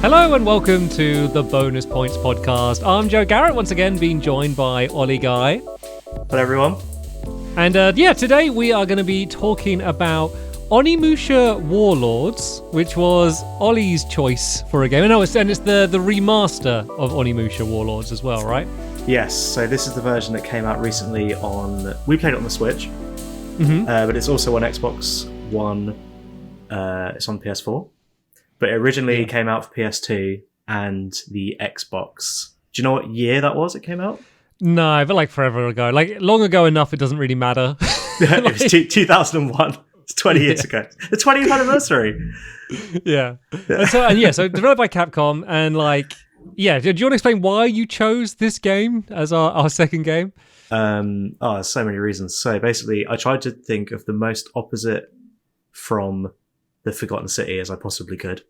Hello and welcome to the Bonus Points podcast. I'm Joe Garrett, once again being joined by Ollie Guy. Hello everyone. And today we are going to be talking about Onimusha Warlords, which was Ollie's choice for a game. And it's the remaster of Onimusha Warlords as well, right? Yes, so this is the version that came out recently we played it on the Switch, but it's also on Xbox One, it's on PS4. But it originally came out for PS2 and the Xbox. Do you know what year that was it came out? No, but like forever ago. Like long ago enough it doesn't really matter. It was 2001. It's 20 years ago. The 20th anniversary. Yeah. So developed by Capcom and do you want to explain why you chose this game as our second game? There's so many reasons. So basically I tried to think of the most opposite from the Forgotten City as I possibly could.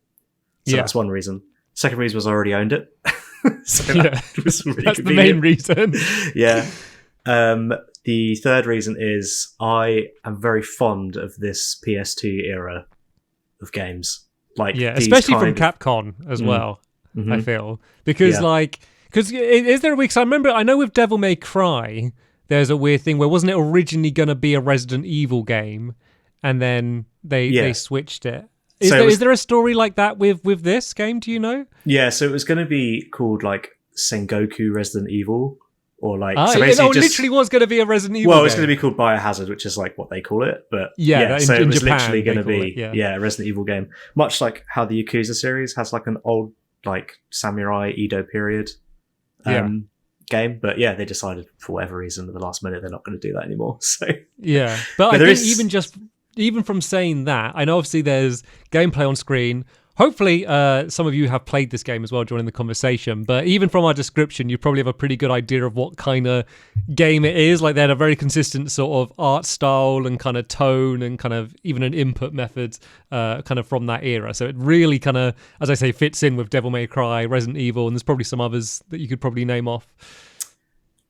So that's one reason. Second reason was I already owned it. So that was really that's convenient. The main reason. Yeah. The third reason is I am very fond of this PS2 era of games. Especially from Capcom as well, I feel. Because is there a week? So I know with Devil May Cry, there's a weird thing where wasn't it originally going to be a Resident Evil game? And then they switched it. Is there a story like that with this game? Do you know? Yeah, so it was going to be called Sengoku Resident Evil, or literally was going to be a Resident Evil. Well, game. It's going to be called Biohazard, which is what they call it. But so it was Japan, literally going to be a Resident Evil game, much like how the Yakuza series has an old samurai Edo period game. But they decided for whatever reason at the last minute they're not going to do that anymore. So but I think even from saying that, I know obviously there's gameplay on screen. Hopefully some of you have played this game as well during the conversation, but even from our description, you probably have a pretty good idea of what kind of game it is. They had a very consistent sort of art style and kind of tone and kind of even an input method kind of from that era. So it really kind of, as I say, fits in with Devil May Cry, Resident Evil, and there's probably some others that you could probably name off.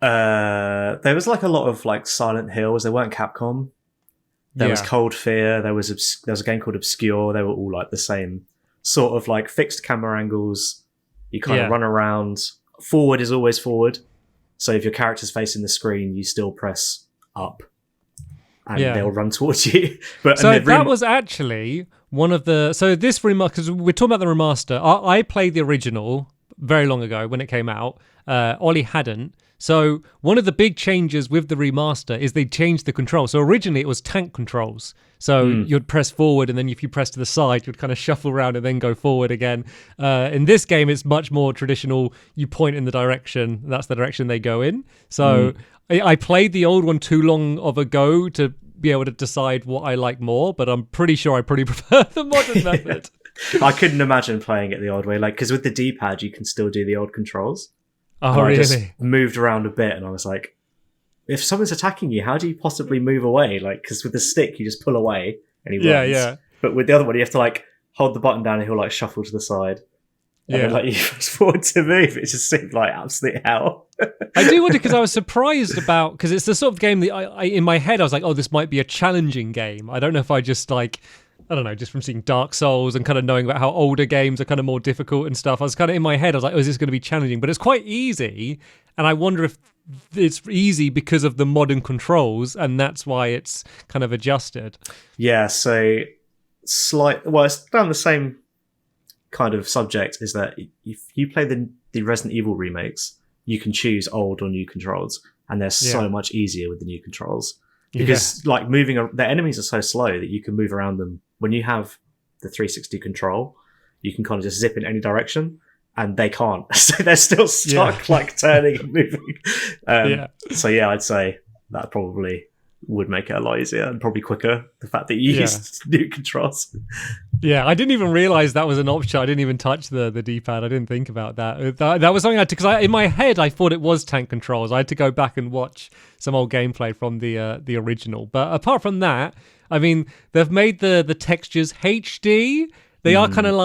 There was a lot of Silent Hills. They weren't Capcom. There was Cold Fear. There was a game called Obscure. They were all the same sort of fixed camera angles. You kind of run around. Forward is always forward. So if your character's facing the screen, you still press up, and they'll run towards you. That was actually one of the. So this because we're talking about the remaster. I played the original very long ago when it came out. Ollie hadn't. So one of the big changes with the remaster is they changed the control. So originally it was tank controls. So you'd press forward, and then if you press to the side, you'd kind of shuffle around and then go forward again. In this game, it's much more traditional. You point in the direction, that's the direction they go in. So I played the old one too long of a go to be able to decide what I like more, but I'm pretty sure I pretty prefer the modern method. I couldn't imagine playing it the old way. Because with the D-pad, you can still do the old controls. Oh, really? I just moved around a bit, and I was like, if someone's attacking you, how do you possibly move away? Because with the stick, you just pull away, and he runs. Yeah. But with the other one, you have to hold the button down, and he'll shuffle to the side. And then you fast forward to move. It just seemed like absolute hell. I do wonder, because I was surprised because it's the sort of game that I in my head I was like, oh, this might be a challenging game. I don't know if I just I don't know, just from seeing Dark Souls and kind of knowing about how older games are kind of more difficult and stuff. I was kind of in my head, I was like, oh, is this going to be challenging? But it's quite easy. And I wonder if it's easy because of the modern controls, and that's why it's kind of adjusted. Yeah, so it's down the same kind of subject, is that if you play the Resident Evil remakes, you can choose old or new controls, and they're so much easier with the new controls. Because moving, the enemies are so slow that you can move around them. When you have the 360 control, you can kind of just zip in any direction, and they can't. So they're still stuck, turning and moving. So I'd say that probably would make it a lot easier and probably quicker. The fact that you used new controls. Yeah, I didn't even realize that was an option. I didn't even touch the D-pad. I didn't think about that. That was something I had to, because in my head I thought it was tank controls. I had to go back and watch some old gameplay from the original. But apart from that, I mean, they've made the textures HD. They are kind of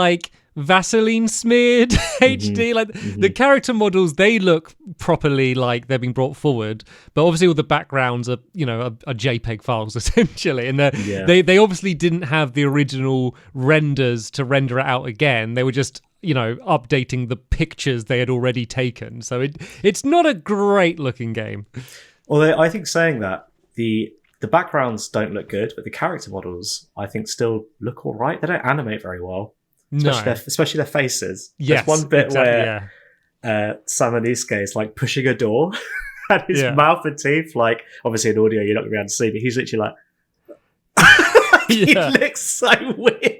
Vaseline smeared HD. The character models, they look properly like they're being brought forward, but obviously all the backgrounds are JPEG files essentially, and they obviously didn't have the original renders to render it out again. They were just updating the pictures they had already taken. So it's not a great looking game. Although I think saying that, the backgrounds don't look good, but the character models I think still look all right. They don't animate very well, especially their faces. Yes, there's one bit exactly, where Samanusuke is like pushing a door and his mouth and teeth, like obviously in audio you're not gonna be able to see, but he's literally like he looks so weird.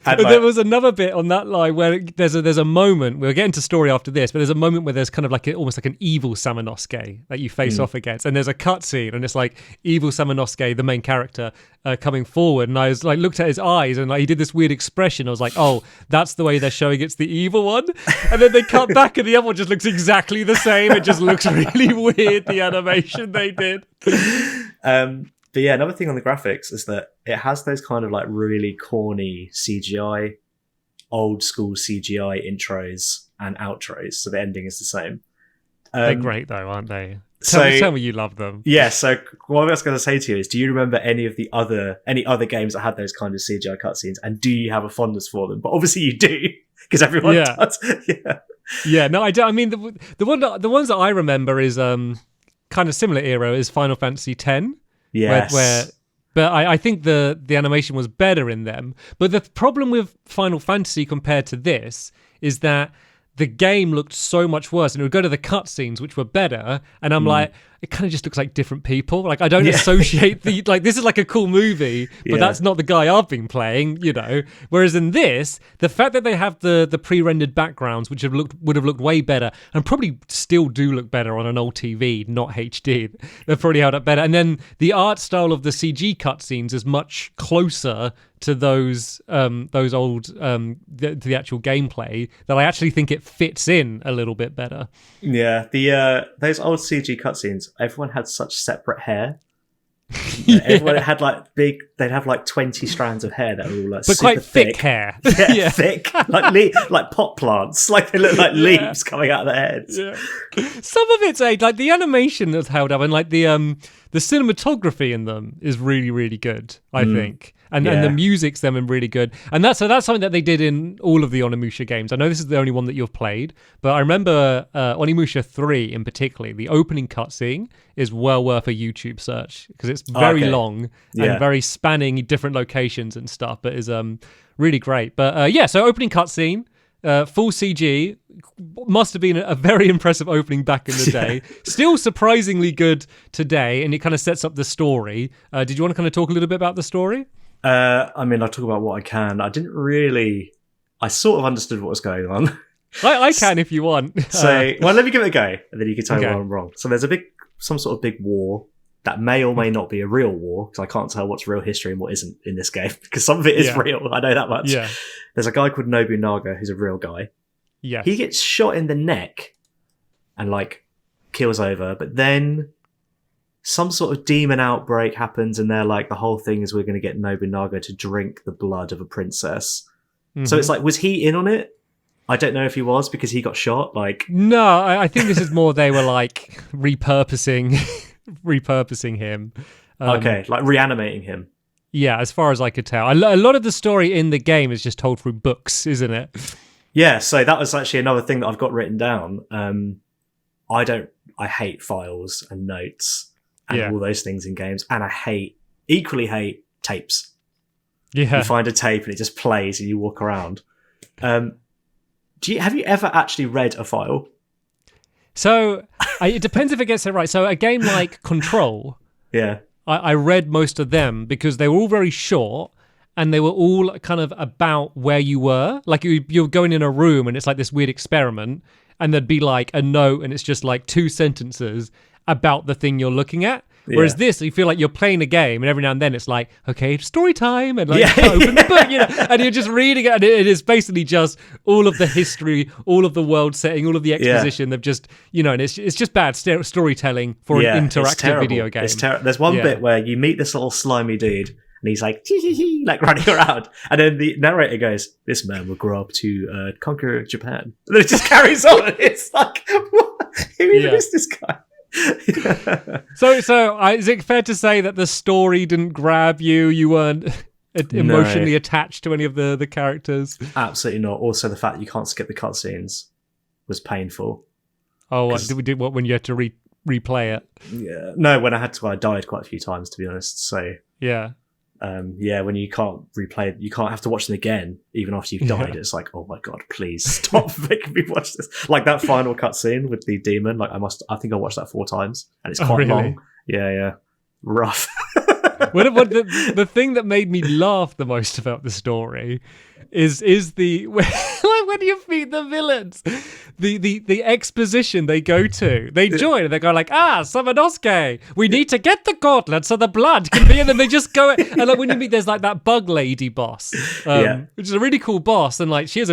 And there was another bit on that line where there's a moment, we'll get into story after this, but there's a moment where there's kind of like almost like an evil Samanosuke that you face off against, and there's a cutscene and it's like evil Samanosuke, the main character, coming forward, and I was like looked at his eyes and like he did this weird expression. I was like, oh, that's the way they're showing it's the evil one. And then they cut back and the other one just looks exactly the same. It just looks really weird, the animation they did. But yeah, another thing on the graphics is that it has those kind of like really corny CGI, old school CGI intros and outros. So the ending is the same. They're great though, aren't they? Tell me you love them. Yeah. So what I was going to say to you is, do you remember any other games that had those kind of CGI cutscenes, and do you have a fondness for them? But obviously you do, because everyone does. Yeah. No, I don't. I mean, the ones that I remember is kind of similar era is Final Fantasy X. Yes. But I think the animation was better in them. But the problem with Final Fantasy compared to this is that the game looked so much worse, and it would go to the cutscenes, which were better, and I'm like, it kind of just looks like different people. Like, I don't associate this is like a cool movie, but that's not the guy I've been playing, Whereas in this, the fact that they have the pre-rendered backgrounds, which would have looked way better, and probably still do look better on an old TV, not HD, they've probably held up better. And then the art style of the CG cutscenes is much closer to those old to the actual gameplay, that I actually think it fits in a little bit better. Yeah, those old CG cutscenes, everyone had such separate hair. Everyone had they'd have like 20 strands of hair that were all like but super quite thick hair. Yeah, thick, like pot plants, like they look like leaves coming out of their heads. Yeah. Some of it's like the animation that's held up, and like the cinematography in them is really, really good, I think. And the music's them and really good. And that's something that they did in all of the Onimusha games. I know this is the only one that you've played, but I remember Onimusha 3 in particular, the opening cutscene is well worth a YouTube search, because it's very long and very spanning different locations and stuff, but is really great. But so opening cutscene, full CG, must have been a very impressive opening back in the day. Still surprisingly good today, and it kind of sets up the story. Did you want to kind of talk a little bit about the story? I mean, I'll talk about what I can. I sort of understood what was going on. I can if you want. Let me give it a go, and then you can tell me why I'm wrong. So there's some sort of big war that may or may not be a real war, because I can't tell what's real history and what isn't in this game, because some of it is real. I know that much. Yeah. There's a guy called Nobunaga who's a real guy. Yeah. He gets shot in the neck and kills over, but then some sort of demon outbreak happens, and they're like, the whole thing is we're going to get Nobunaga to drink the blood of a princess. Mm-hmm. So it's like, was he in on it? I don't know if he was, because he got shot. No, I think this is more they were like repurposing him. Okay, like reanimating him. Yeah, as far as I could tell. A lot of the story in the game is just told through books, isn't it? Yeah, so that was actually another thing that I've got written down. I hate files and notes and all those things in games, and I equally hate tapes. Yeah. You find a tape and it just plays and you walk around. Have you ever actually read a file? So it depends if it gets it right. So a game like Control, I read most of them because they were all very short, and they were all kind of about where you were. Like you're going in a room and it's like this weird experiment, and there'd be like a note and it's just like 2 sentences about the thing you're looking at. Whereas this, you feel like you're playing a game, and every now and then it's like, okay, story time, and open the book, and you're just reading it, and it is basically just all of the history, all of the world setting, all of the exposition. They've just, and it's just bad storytelling for an interactive video game. It's terrible. There's one bit where you meet this little slimy dude, and he's like, like running around, and then the narrator goes, "This man will grow up to conquer Japan," and then it just carries on. It's like, what? Who even is this guy? So is it fair to say that the story didn't grab you? You weren't emotionally attached to any of the characters? Absolutely not. Also, the fact that you can't skip the cutscenes was painful. Oh, what when you had to replay it? Yeah, no, when I had to, I died quite a few times, to be honest. So yeah. When you can't replay, you can't have to watch them again, even after you've died. It's like, oh my god, please stop making me watch this. Like that final cutscene with the demon. Like I think I watched that 4 times, and it's quite long. Yeah, rough. The thing that made me laugh the most about the story is the when you meet the villains, the exposition they go to, they join and they go like, Samanosuke, we need to get the gauntlet so the blood can be, and then they just go, and like when you meet, there's like that bug lady boss, which is a really cool boss, and like she has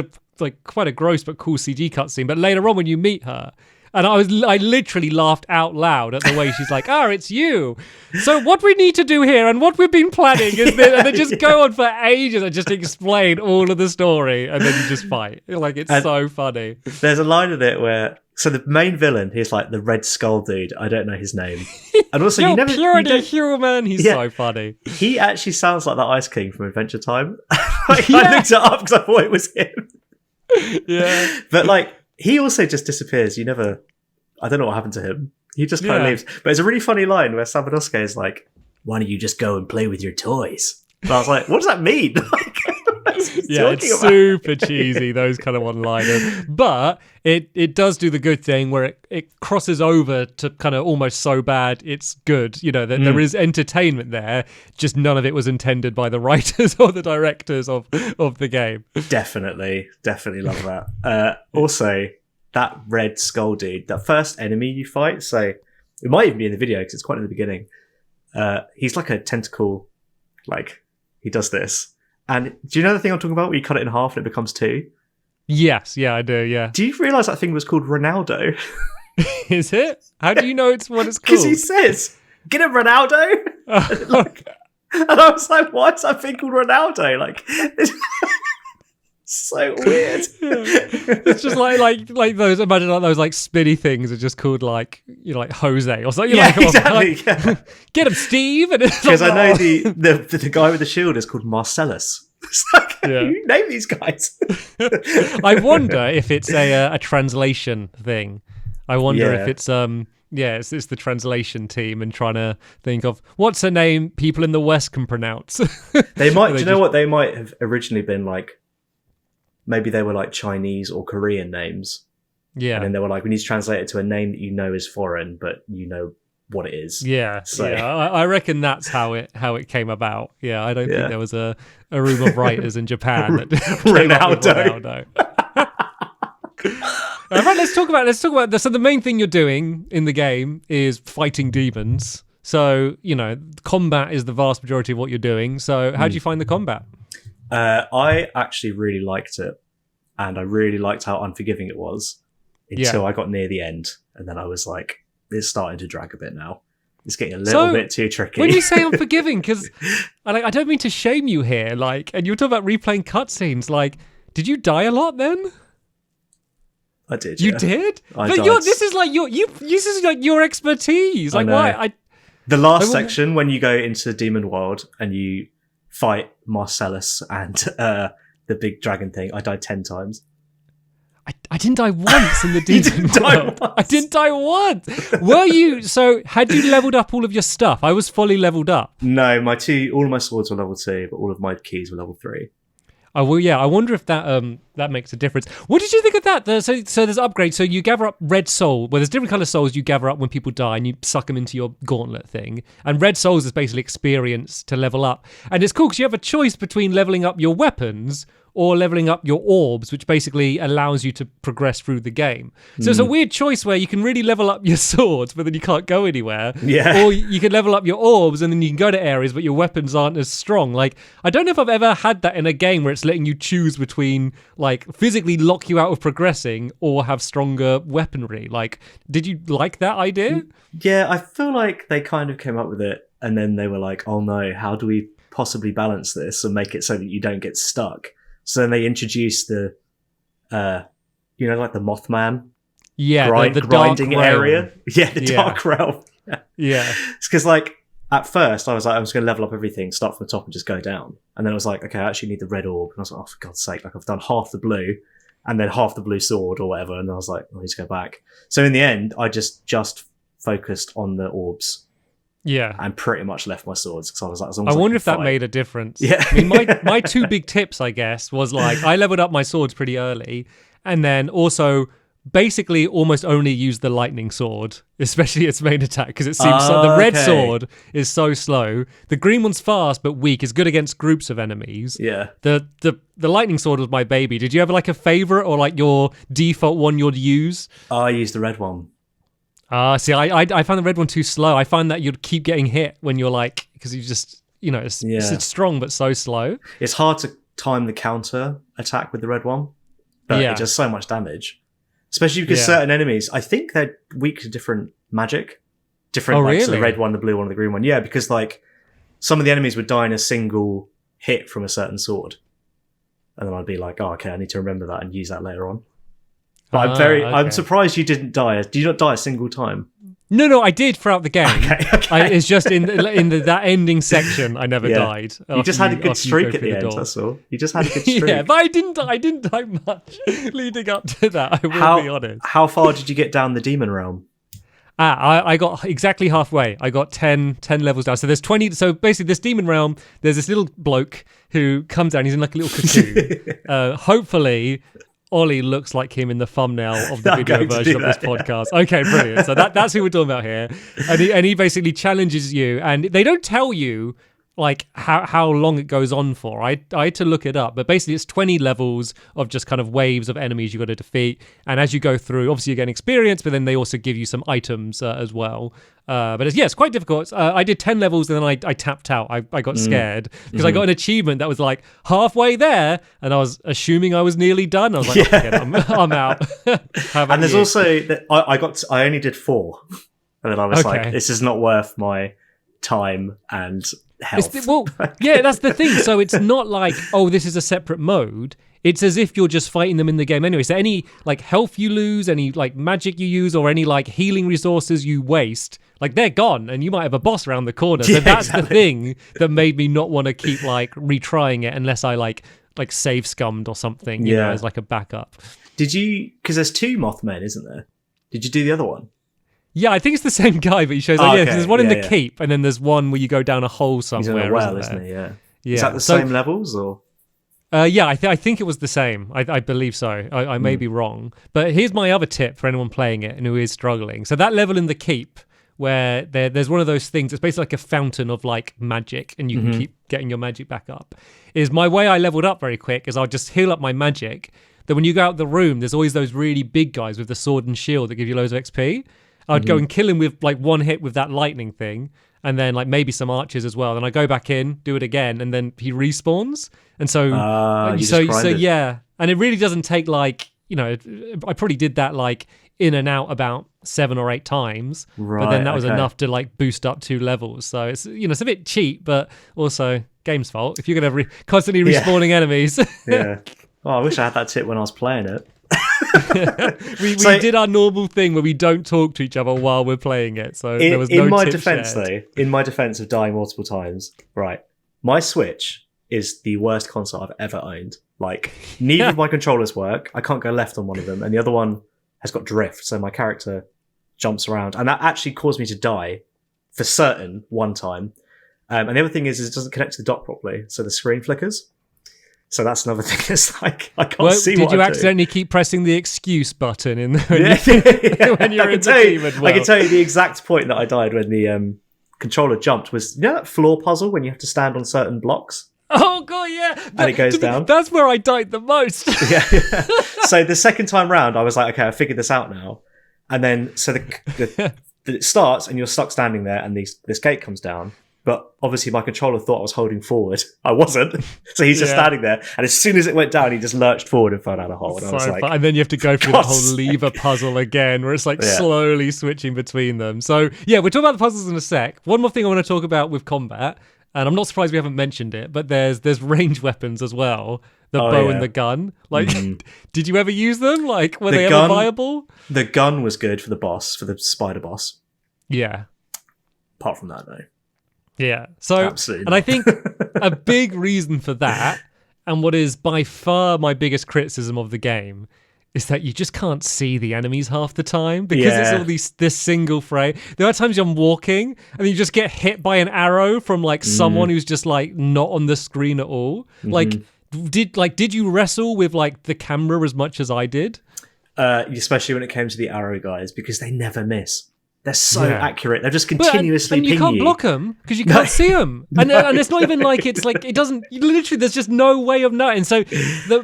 quite a gross but cool CG cutscene, but later on when you meet her. And I literally laughed out loud at the way she's like, it's you. So what we need to do here and what we've been planning is this. And they just go on for ages and just explain all of the story. And then you just fight. Like, it's so funny. There's a line in it where, so the main villain, he's like the Red Skull dude. I don't know his name. And also, purity human. He's so funny. He actually sounds like the Ice King from Adventure Time. I looked it up because I thought it was him. Yeah. But like, he also just disappears. I don't know what happened to him. He just kind of leaves. But it's a really funny line where Samanosuke is like, why don't you just go and play with your toys? And I was like, what does that mean? It's super cheesy, those kind of one-liners. But it does do the good thing where it crosses over to kind of almost so bad it's good. You know, there is entertainment there, just none of it was intended by the writers or the directors of the game. Definitely love that. Also, that Red Skull dude, that first enemy you fight, so it might even be in the video because it's quite in the beginning. He's like a tentacle, like he does this. And do you know the thing I'm talking about where you cut it in half and it becomes 2? Yes, yeah, I do, yeah. Do you realise that thing was called Ronaldo? Is it? How do you know it's what it's called? Because he says, get him Ronaldo! And I was like, why is that thing called Ronaldo? Like, it's so weird. It's just like those, imagine like those like spinny things are just called like, like Jose or something. Exactly. Get him, Steve. Because I know the guy with the shield is called Marcellus. It's like, you name these guys. I wonder if it's a translation thing. I wonder if it's it's the translation team and trying to think of what's a name people in the West can pronounce. They might. Do you know what they might have originally been like? Maybe they were like Chinese or Korean names. Yeah. And then they were like, we need to translate it to a name that you know is foreign, but you know what it is. Yeah. So I reckon that's how it came about. Yeah. I don't think there was a room of writers in Japan that Ronaldo. All right, let's talk about this. So the main thing you're doing in the game is fighting demons. So, combat is the vast majority of what you're doing. So how do you find the combat? I actually really liked it, and I really liked how unforgiving it was until I got near the end, and then I was like, it's starting to drag a bit now. It's getting a little bit too tricky. When you say unforgiving, because I don't mean to shame you here, and you were talking about replaying cutscenes, did you die a lot then? I did. You did? But this is like your expertise. Like, why? The last section when you go into the demon world and you fight Marcellus and the big dragon thing, I died 10 times. I didn't die once in the demon world. I didn't die once. Were you? So had you leveled up all of your stuff? I was fully leveled up. No, all of my swords were level 2, but all of my keys were level 3. Oh, well, yeah, I wonder if that makes a difference. What did you think of that? So there's upgrades. So you gather up red soul. Well, there's different color souls you gather up when people die, and you suck them into your gauntlet thing. And red souls is basically experience to level up. And it's cool because you have a choice between leveling up your weapons or leveling up your orbs, which basically allows you to progress through the game. So it's a weird choice where you can really level up your swords, but then you can't go anywhere. Yeah. Or you can level up your orbs and then you can go to areas, but your weapons aren't as strong. I don't know if I've ever had that in a game where it's letting you choose between, physically lock you out of progressing or have stronger weaponry. Did you like that idea? Yeah, I feel like they kind of came up with it and then they were like, oh no, how do we possibly balance this and make it so that you don't get stuck? So then they introduced the, the Mothman, the grinding dark area. Realm. Yeah, the dark realm. Yeah, it's because at first I was like, I was going to level up everything, start from the top and just go down. And then I was like, okay, I actually need the red orb. And I was like, oh, for God's sake, like I've done half the blue and then half the blue sword or whatever. And I was like, I need to go back. So in the end, I just focused on the orbs. Yeah. And pretty much left my swords because I was like, as long I as wonder if that fight. made a difference. Yeah. I mean, my two big tips, I guess, was like I leveled up my swords pretty early, and then also basically almost only used the lightning sword, especially its main attack, because it seems the red sword is so slow. The green one's fast but weak. It's good against groups of enemies. Yeah. The lightning sword was my baby. Did you have like a favorite or like your default one you'd use? I used the red one. See, I found the red one too slow. I find that you'd keep getting hit when you're like, because you just, it's strong but so slow. It's hard to time the counter attack with the red one, but it does so much damage. Especially because certain enemies, I think they're weak to different magic. Different, really? So the red one, the blue one, the green one. Yeah, because like some of the enemies would die in a single hit from a certain sword. And then I'd be like, oh, okay, I need to remember that and use that later on. But I'm surprised you didn't die. Did you not die a single time? No, I did throughout the game. Okay. It's just in that ending section, I never died. You just had a good streak at the end. That's all. You just had a good streak. Yeah, but I didn't die much leading up to that. I will be honest. How far did you get down the demon realm? I got exactly halfway. I got 10 levels down. So there's 20. So basically, this demon realm, there's this little bloke who comes down. He's in like a little cocoon. Hopefully, Ollie looks like him in the thumbnail of the video version of this podcast. Okay, brilliant. So that's who we're talking about here. And he basically challenges you, and they don't tell you like how long it goes on for. I had to look it up, but basically it's 20 levels of just kind of waves of enemies you got to defeat. And as you go through, obviously you get experience, but then they also give you some items as well. But it's quite difficult. I did 10 levels and then I tapped out. I got scared because I got an achievement that was like halfway there, and I was assuming I was nearly done. I was like, forget it, I'm out. And there's also that I only did 4, and then I was like, this is not worth my time and health. That's the thing. So it's not like, oh, this is a separate mode. It's as if you're just fighting them in the game anyway. So any like health you lose, any like magic you use, or any like healing resources you waste, like they're gone, and you might have a boss around the corner. So that's the thing that made me not want to keep like retrying it unless I like save scummed or something, you know, as like a backup. Did you? Because there's 2 Mothmen, isn't there? Did you do the other one? Yeah, I think it's the same guy, but he shows because there's one in the keep, and then there's one where you go down a hole somewhere. He's in a well, isn't he? Yeah. Is that the same levels or? I think it was the same. I believe so. I may be wrong. But here's my other tip for anyone playing it and who is struggling. So that level in the keep where there's one of those things, it's basically like a fountain of like magic, and you can keep getting your magic back up. Is my way I leveled up very quick is I'll just heal up my magic. Then when you go out the room, there's always those really big guys with the sword and shield that give you loads of XP. I'd go and kill him with like one hit with that lightning thing, and then like maybe some archers as well. Then I go back in, do it again, and then he respawns. And so, and it really doesn't take like, I probably did that like in and out about 7 or 8 times, but then that was enough to like boost up 2 levels. So it's it's a bit cheap, but also game's fault if you're gonna constantly respawning enemies. Yeah. Oh, I wish I had that tip when I was playing it. we did our normal thing where we don't talk to each other while we're playing it, so there was no in my tip defense shared. though, in my defense of dying multiple times, right, my Switch is the worst console I've ever owned. Like, neither of my controllers work. I can't go left on one of them, and the other one has got drift, so my character jumps around, and that actually caused me to die for certain one time. And the other thing is it doesn't connect to the dock properly, so the screen flickers. So that's another thing. It's like I can't see. Did you accidentally keep pressing the excuse button in when you're in the team as well? I can tell you the exact point that I died when the controller jumped was that floor puzzle when you have to stand on certain blocks. Oh god, yeah, and it goes down. That's where I died the most. yeah. So the second time round, I was like, okay, I figured this out now. And then so it starts, and you're stuck standing there, and this gate comes down. But obviously my controller thought I was holding forward. I wasn't. So he's just standing there. And as soon as it went down, he just lurched forward and fell down a hole. And I was like, and then you have to go through the whole lever puzzle again, where it's like slowly switching between them. So yeah, we'll talk about the puzzles in a sec. One more thing I want to talk about with combat, and I'm not surprised we haven't mentioned it, but there's range weapons as well. The bow and the gun. Like, did you ever use them? Like, were they ever viable? The gun was good for the boss, for the spider boss. Yeah. Apart from that, though. Yeah. So, Absolutely and not. I think a big reason for that, and what is by far my biggest criticism of the game, is that you just can't see the enemies half the time because it's all this single frame. There are times I'm walking and you just get hit by an arrow from like someone who's just like not on the screen at all. Like, did you wrestle with like the camera as much as I did? Especially when it came to the arrow guys, because they never miss. They're so accurate. They're just continuously and you can't block them because you can't see them. And it's not even like it's like it doesn't. Literally, there's just no way of knowing. And so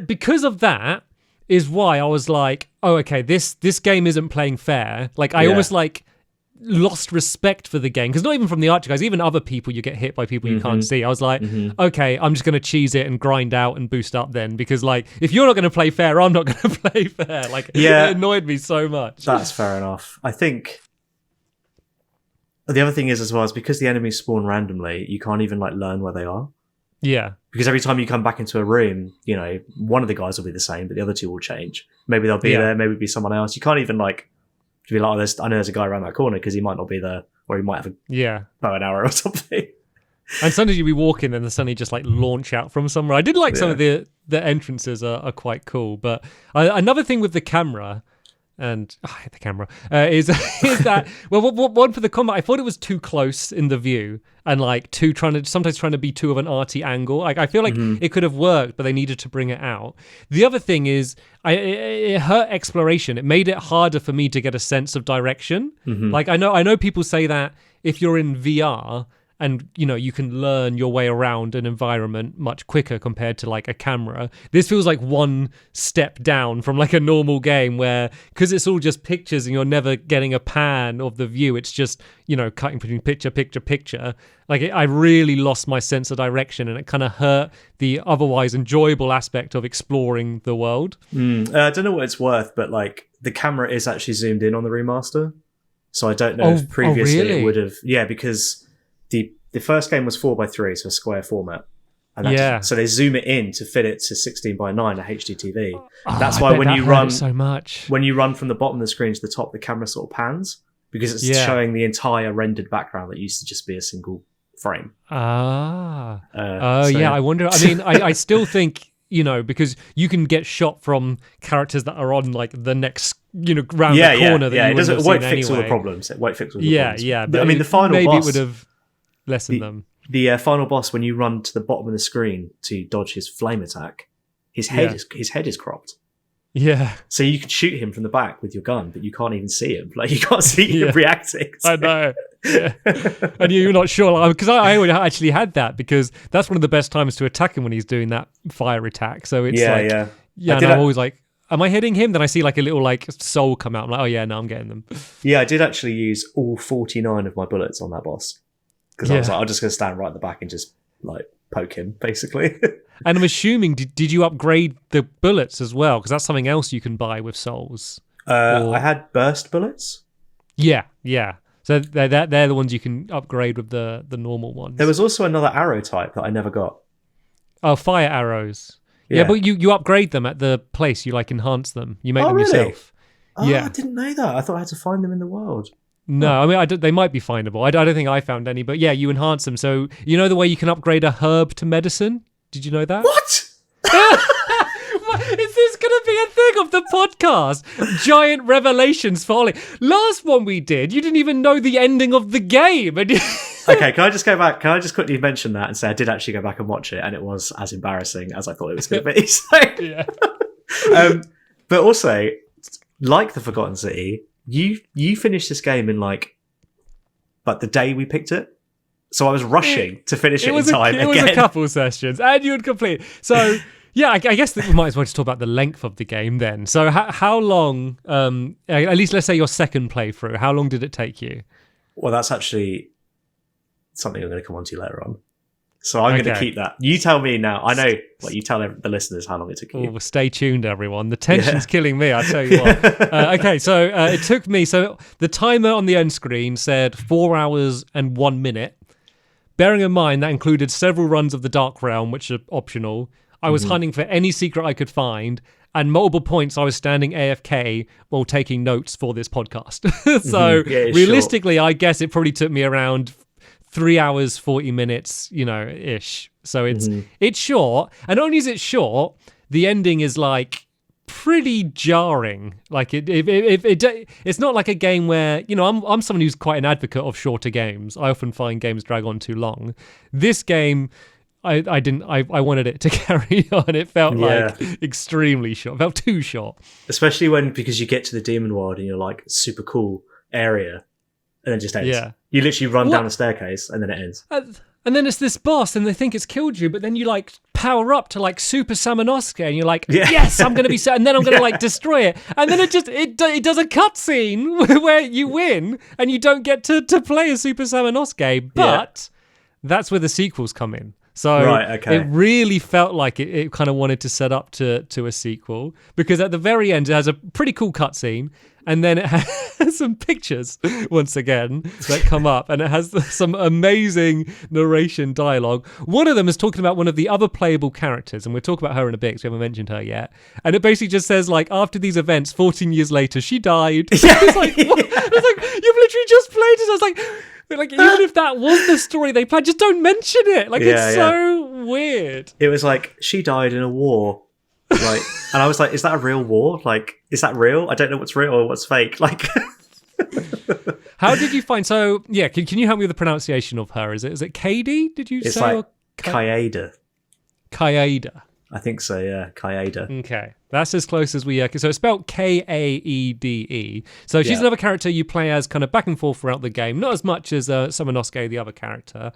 because of that is why I was like, oh, okay, this game isn't playing fair. Like I almost like lost respect for the game because not even from the Archer guys, even other people, you get hit by people you can't see. I was like, okay, I'm just going to cheese it and grind out and boost up then because like if you're not going to play fair, I'm not going to play fair. Like it annoyed me so much. That's fair enough. I think the other thing is as well is because the enemies spawn randomly, you can't even like learn where they are. Yeah. Because every time you come back into a room, you know, one of the guys will be the same, but the other two will change. Maybe they'll be there, maybe it'll be someone else. You can't even like be like, I know there's a guy around that corner because he might not be there, or he might have a bow and arrow or something. And sometimes you'll be walking and suddenly just like launch out from somewhere. I did like some of the entrances are quite cool. But another thing with the camera, and I hate the camera, is that, well, one for the combat, I thought it was too close in the view and like sometimes trying to be too of an arty angle. Like I feel like it could have worked, but they needed to bring it out. The other thing is it hurt exploration. It made it harder for me to get a sense of direction. Like I know people say that if you're in VR, and, you know, you can learn your way around an environment much quicker compared to, like, a camera. This feels like one step down from, like, a normal game where, because it's all just pictures and you're never getting a pan of the view, it's just, you know, cutting between picture. Like, I really lost my sense of direction and it kind of hurt the otherwise enjoyable aspect of exploring the world. I don't know what it's worth, but, like, the camera is actually zoomed in on the remaster. So I don't know if previously it would have... Yeah, because... The first game was 4:3, so a square format. And so they zoom it in to fit it to 16:9, a HDTV. That's why when you run so much. When you run from the bottom of the screen to the top, the camera sort of pans because it's showing the entire rendered background that used to just be a single frame. I wonder. I mean, I still think, you know, because you can get shot from characters that are on like the next, you know, round the corner. It won't fix all the problems. It won't fix all the problems. But I mean, the final boss would have lessened them. The final boss, when you run to the bottom of the screen to dodge his flame attack, his head is cropped. Yeah. So you can shoot him from the back with your gun, but you can't even see him. Like you can't see him reacting. So. I know. Yeah. And you're not sure, because I actually had that because that's one of the best times to attack him when he's doing that fire attack. So it's and I'm always like, am I hitting him? Then I see like a little like soul come out. I'm like, oh yeah, no, I'm getting them. Yeah, I did actually use all 49 of my bullets on that boss. Because I was like, I'm just going to stand right at the back and just like poke him, basically. And I'm assuming, did you upgrade the bullets as well? Because that's something else you can buy with souls. I had burst bullets. Yeah. So they're the ones you can upgrade with the normal ones. There was also another arrow type that I never got. Oh, fire arrows. Yeah, but you upgrade them at the place. You like enhance them. You make them yourself. Oh, I didn't know that. I thought I had to find them in the world. No, I mean, they might be findable. I don't think I found any, but yeah, you enhance them. So you know the way you can upgrade a herb to medicine? Did you know that? What? Is this going to be a thing of the podcast? Giant revelations for Ollie. Last one we did, you didn't even know the ending of the game. Okay, can I just go back? Can I just quickly mention that and say I did actually go back and watch it, and it was as embarrassing as I thought it was going to be. So, but also, like the Forgotten City, you finished this game in like the day we picked it. So I was rushing to finish it in time. It was a couple sessions, and you would complete. So yeah, I guess that we might as well just talk about the length of the game then. So how long? At least let's say your second playthrough. How long did it take you? Well, that's actually something I'm going to come on to later on. So I'm going to keep that. You tell me now. I know. You tell the listeners how long it took you. Well, stay tuned, everyone. The tension's killing me, I tell you what. Okay, so it took me... So the timer on the end screen said 4 hours and 1 minute. Bearing in mind, that included several runs of the Dark Realm, which are optional. I was hunting for any secret I could find. And multiple points, I was standing AFK while taking notes for this podcast. So realistically, I guess it probably took me around 3 hours 40 minutes, ish. So it's short, and not only is it short, the ending is like pretty jarring. Like it's not like a game where I'm someone who's quite an advocate of shorter games. I often find games drag on too long. This game, I wanted it to carry on. It felt like extremely short. It felt too short, especially because you get to the demon world and you're like super cool area, and then it just ends. Yeah, you literally run down a staircase and then it ends. And then it's this boss, and they think it's killed you, but then you like power up to like Super Samanosuke, and you're like, yes, I'm going to be set, and then I'm going to like destroy it, and then it does a cutscene where you win, and you don't get to play a Super Samanosuke, but that's where the sequels come in. So it really felt like it kind of wanted to set up to a sequel, because at the very end it has a pretty cool cutscene, and then it has some pictures once again that come up, and it has some amazing narration dialogue. One of them is talking about one of the other playable characters, and we'll talk about her in a bit because we haven't mentioned her yet. And it basically just says like, after these events, 14 years later, she died. It's like, what? It's like, you've literally just played it. I was like, even if that was the story they planned, just don't mention it. Like, it's so weird. It was like, she died in a war. Like, and I was like, is that a real war? Like, is that real? I don't know what's real or what's fake. Like, how did you find? So, can you help me with the pronunciation of her? Is it Katie? Did you say? It's like Kaeda. Kaeda. I think so. Yeah, Kaeda. Okay, that's as close as we. So it's spelled Kaede. So she's another character you play as, kind of back and forth throughout the game. Not as much as Samanosuke, the other character.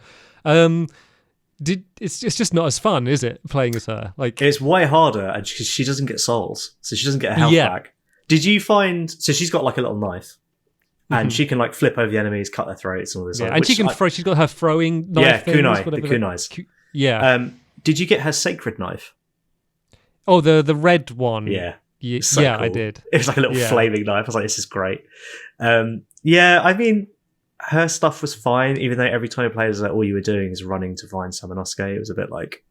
It's just not as fun, is it, playing as her? Like, it's way harder, and she doesn't get souls, so she doesn't get her health back. Did you find? So she's got like a little knife, and she can like flip over the enemies, cut their throats, and all this. Yeah, and she can throw. She's got her throwing knife. Yeah, kunai, the kunais. Yeah. Did you get her sacred knife? Oh, the red one. Yeah. So cool. I did. It was like a little flaming knife. I was like, this is great. I mean, her stuff was fine, even though every time you played, all you were doing is running to find Samanosuke. It was a bit like,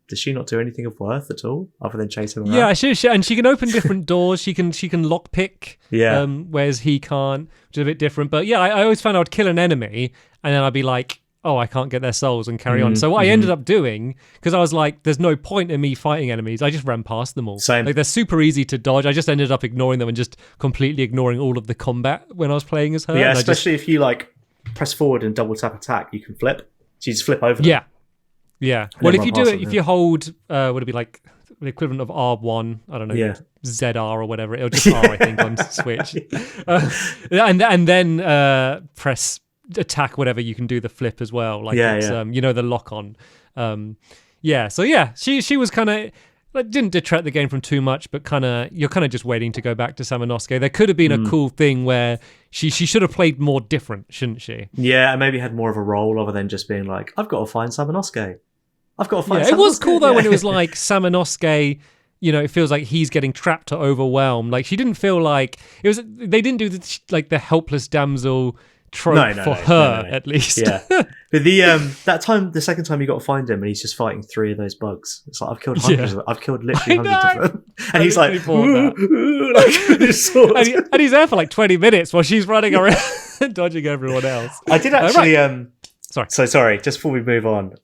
does she not do anything of worth at all other than chase him around? Yeah, and she can open different doors. She can lockpick. Yeah. Whereas he can't, which is a bit different. But yeah, I always found I would kill an enemy, and then I'd be like, oh, I can't get their souls, and carry on. So what I ended up doing, because I was like, there's no point in me fighting enemies, I just ran past them all. Same. Like, they're super easy to dodge. I just ended up ignoring them and just completely ignoring all of the combat when I was playing as her. Yeah, especially if you like press forward and double tap attack, you can flip. So you just flip over them. Yeah. Well, if you do it, if you hold, would it be like the equivalent of R1, I don't know, ZR or whatever, it'll just R, I think, on Switch. And then press attack, whatever, you can do the flip as well, like the lock on. She was kind of didn't detract the game from too much, but you're kind of just waiting to go back to Samanosuke. There could have been a cool thing where she should have played more different, shouldn't she? Yeah, and maybe had more of a role other than just being like, I've got to find Samanosuke. Samanosuke. It was cool though when it was like Samanosuke, it feels like he's getting trapped or overwhelmed. Like, she didn't feel like it was. They didn't do the helpless damsel trope for her, at least. Yeah. But the second time you got to find him, and he's just fighting 3 of those bugs. It's like, I've killed hundreds of them. I've killed literally hundreds of them. And he's like, and he's there for like 20 minutes while she's running around dodging everyone else. I did actually sorry, just before we move on,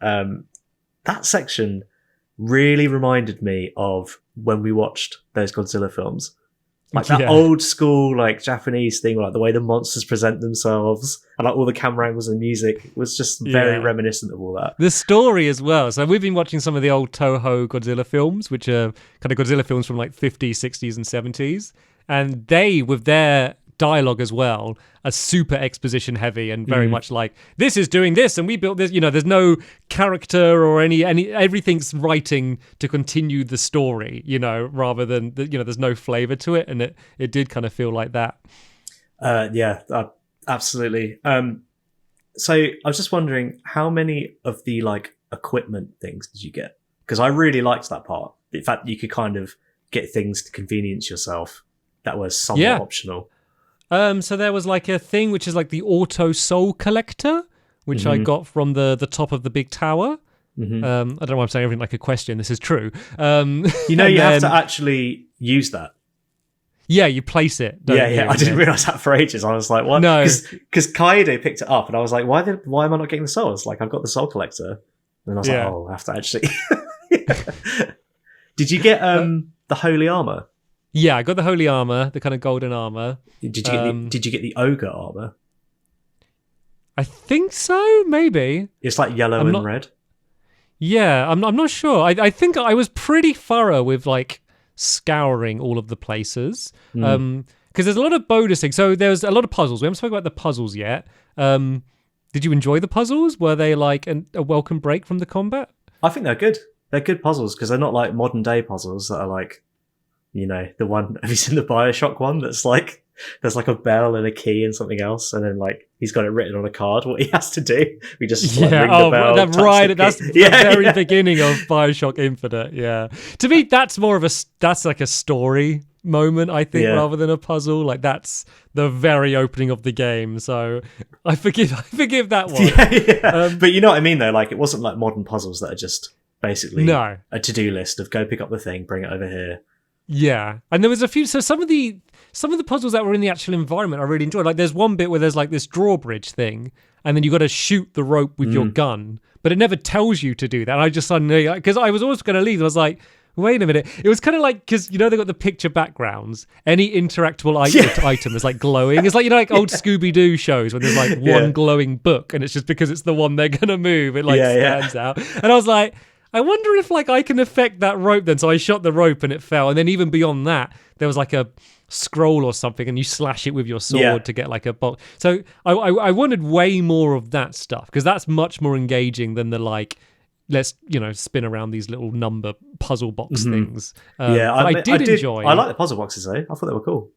that section really reminded me of when we watched those Godzilla films. Like that old school, like Japanese thing, like the way the monsters present themselves, and like all the camera angles and music was just very reminiscent of all that. The story as well. So we've been watching some of the old Toho Godzilla films, which are kind of Godzilla films from like 50s, 60s, and 70s, and they, with their dialogue as well, are super exposition heavy and very much like, this is doing this and we built this. There's no character or any everything's writing to continue the story, rather than there's no flavor to it, and it did kind of feel like that. Absolutely. So I was just wondering, how many of the like equipment things did you get? Because I really liked that part. In fact, you could kind of get things to convenience yourself that was somewhat optional. So there was like a thing which is like the auto soul collector, which I got from the top of the big tower. I don't know why I'm saying everything like a question. This is true. You have to actually use that. Yeah, you place it. Don't Yeah, you? yeah. I didn't realize that for ages. I was like, what? No. Because Kaede picked it up, and I was like, why am I not getting the souls? Like, I've got the soul collector. And I was like, oh, I have to actually. Did you get the holy armor? Yeah, I got the holy armor, the kind of golden armor. Did you get the ogre armor? I think so, maybe. It's like yellow and red. Yeah, I'm not sure. I think I was pretty thorough with like scouring all of the places. Because there's a lot of bonus things. So there's a lot of puzzles. We haven't spoken about the puzzles yet. Did you enjoy the puzzles? Were they like a welcome break from the combat? I think they're good. They're good puzzles because they're not like modern day puzzles that are like, you know, the one. Have you seen the Bioshock one? That's like there's like a bell and a key and something else, and then like he's got it written on a card what he has to do. We just like, ring the bell. That's the very beginning of Bioshock Infinite. Yeah, to me that's more of that's like a story moment, I think, rather than a puzzle. Like that's the very opening of the game, so I forgive that one. But you know what I mean though, like it wasn't like modern puzzles that are just basically a to-do list of go pick up the thing, bring it over here. Yeah, and there was a few. So some of the puzzles that were in the actual environment I really enjoyed. Like there's one bit where there's like this drawbridge thing, and then you got to shoot the rope with your gun, but it never tells you to do that. And I just suddenly, because I was always going to leave, I was like, wait a minute. It was kind of like, because you know they got the picture backgrounds. Any interactable item is like glowing. It's like, you know, like old Scooby-Doo shows when there's like one glowing book, and it's just because it's the one they're gonna move. It like stands out. And I was like, I wonder if like I can affect that rope then. So I shot the rope and it fell. And then even beyond that, there was like a scroll or something, and you slash it with your sword to get like a bolt. So I wanted way more of that stuff because that's much more engaging than the like, let's, you know, spin around these little number puzzle box things. I did enjoy. I like the puzzle boxes though. I thought they were cool.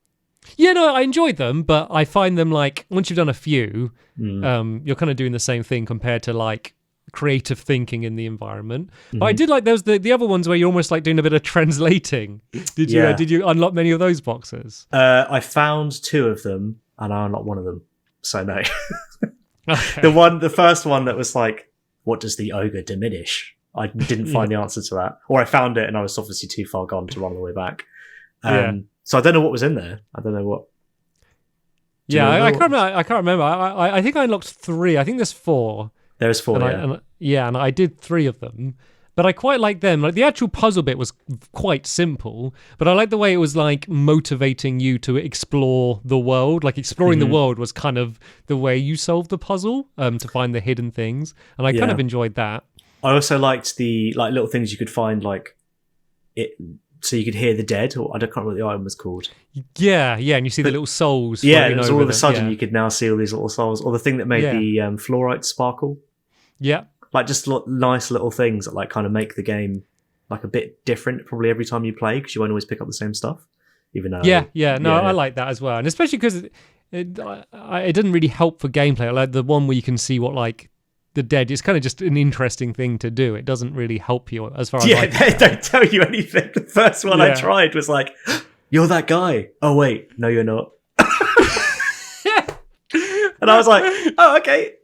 Yeah, no, I enjoyed them, but I find them like once you've done a few, you're kind of doing the same thing compared to like creative thinking in the environment. But I did like those the other ones where you're almost like doing a bit of translating. Did you unlock many of those boxes? I found 2 of them, and I unlocked one of them. So no. Okay. The first one that was like, what does the ogre diminish? I didn't find the answer to that, or I found it and I was obviously too far gone to run all the way back. So I don't know what was in there. I don't know what. I can't remember. I think I unlocked 3. I think there's 4. There's 4. And I did 3 of them. But I quite like them. Like the actual puzzle bit was quite simple, but I like the way it was like motivating you to explore the world. Like exploring the world was kind of the way you solved the puzzle, to find the hidden things, and I kind of enjoyed that. I also liked the like little things you could find, like it, so you could hear the dead, or I can't remember what the item was called. Yeah, and you see the little souls. And all of a sudden you could now see all these little souls, or the thing that made the fluorite sparkle. Yeah. Like just nice little things that like kind of make the game like a bit different probably every time you play, because you won't always pick up the same stuff. Even though I like that as well, and especially because it didn't really help for gameplay. Like the one where you can see what like the dead is kind of just an interesting thing to do. It doesn't really help you as far as they don't tell you anything. The first one I tried was like, you're that guy. Oh wait, no you're not. And I was like, oh okay.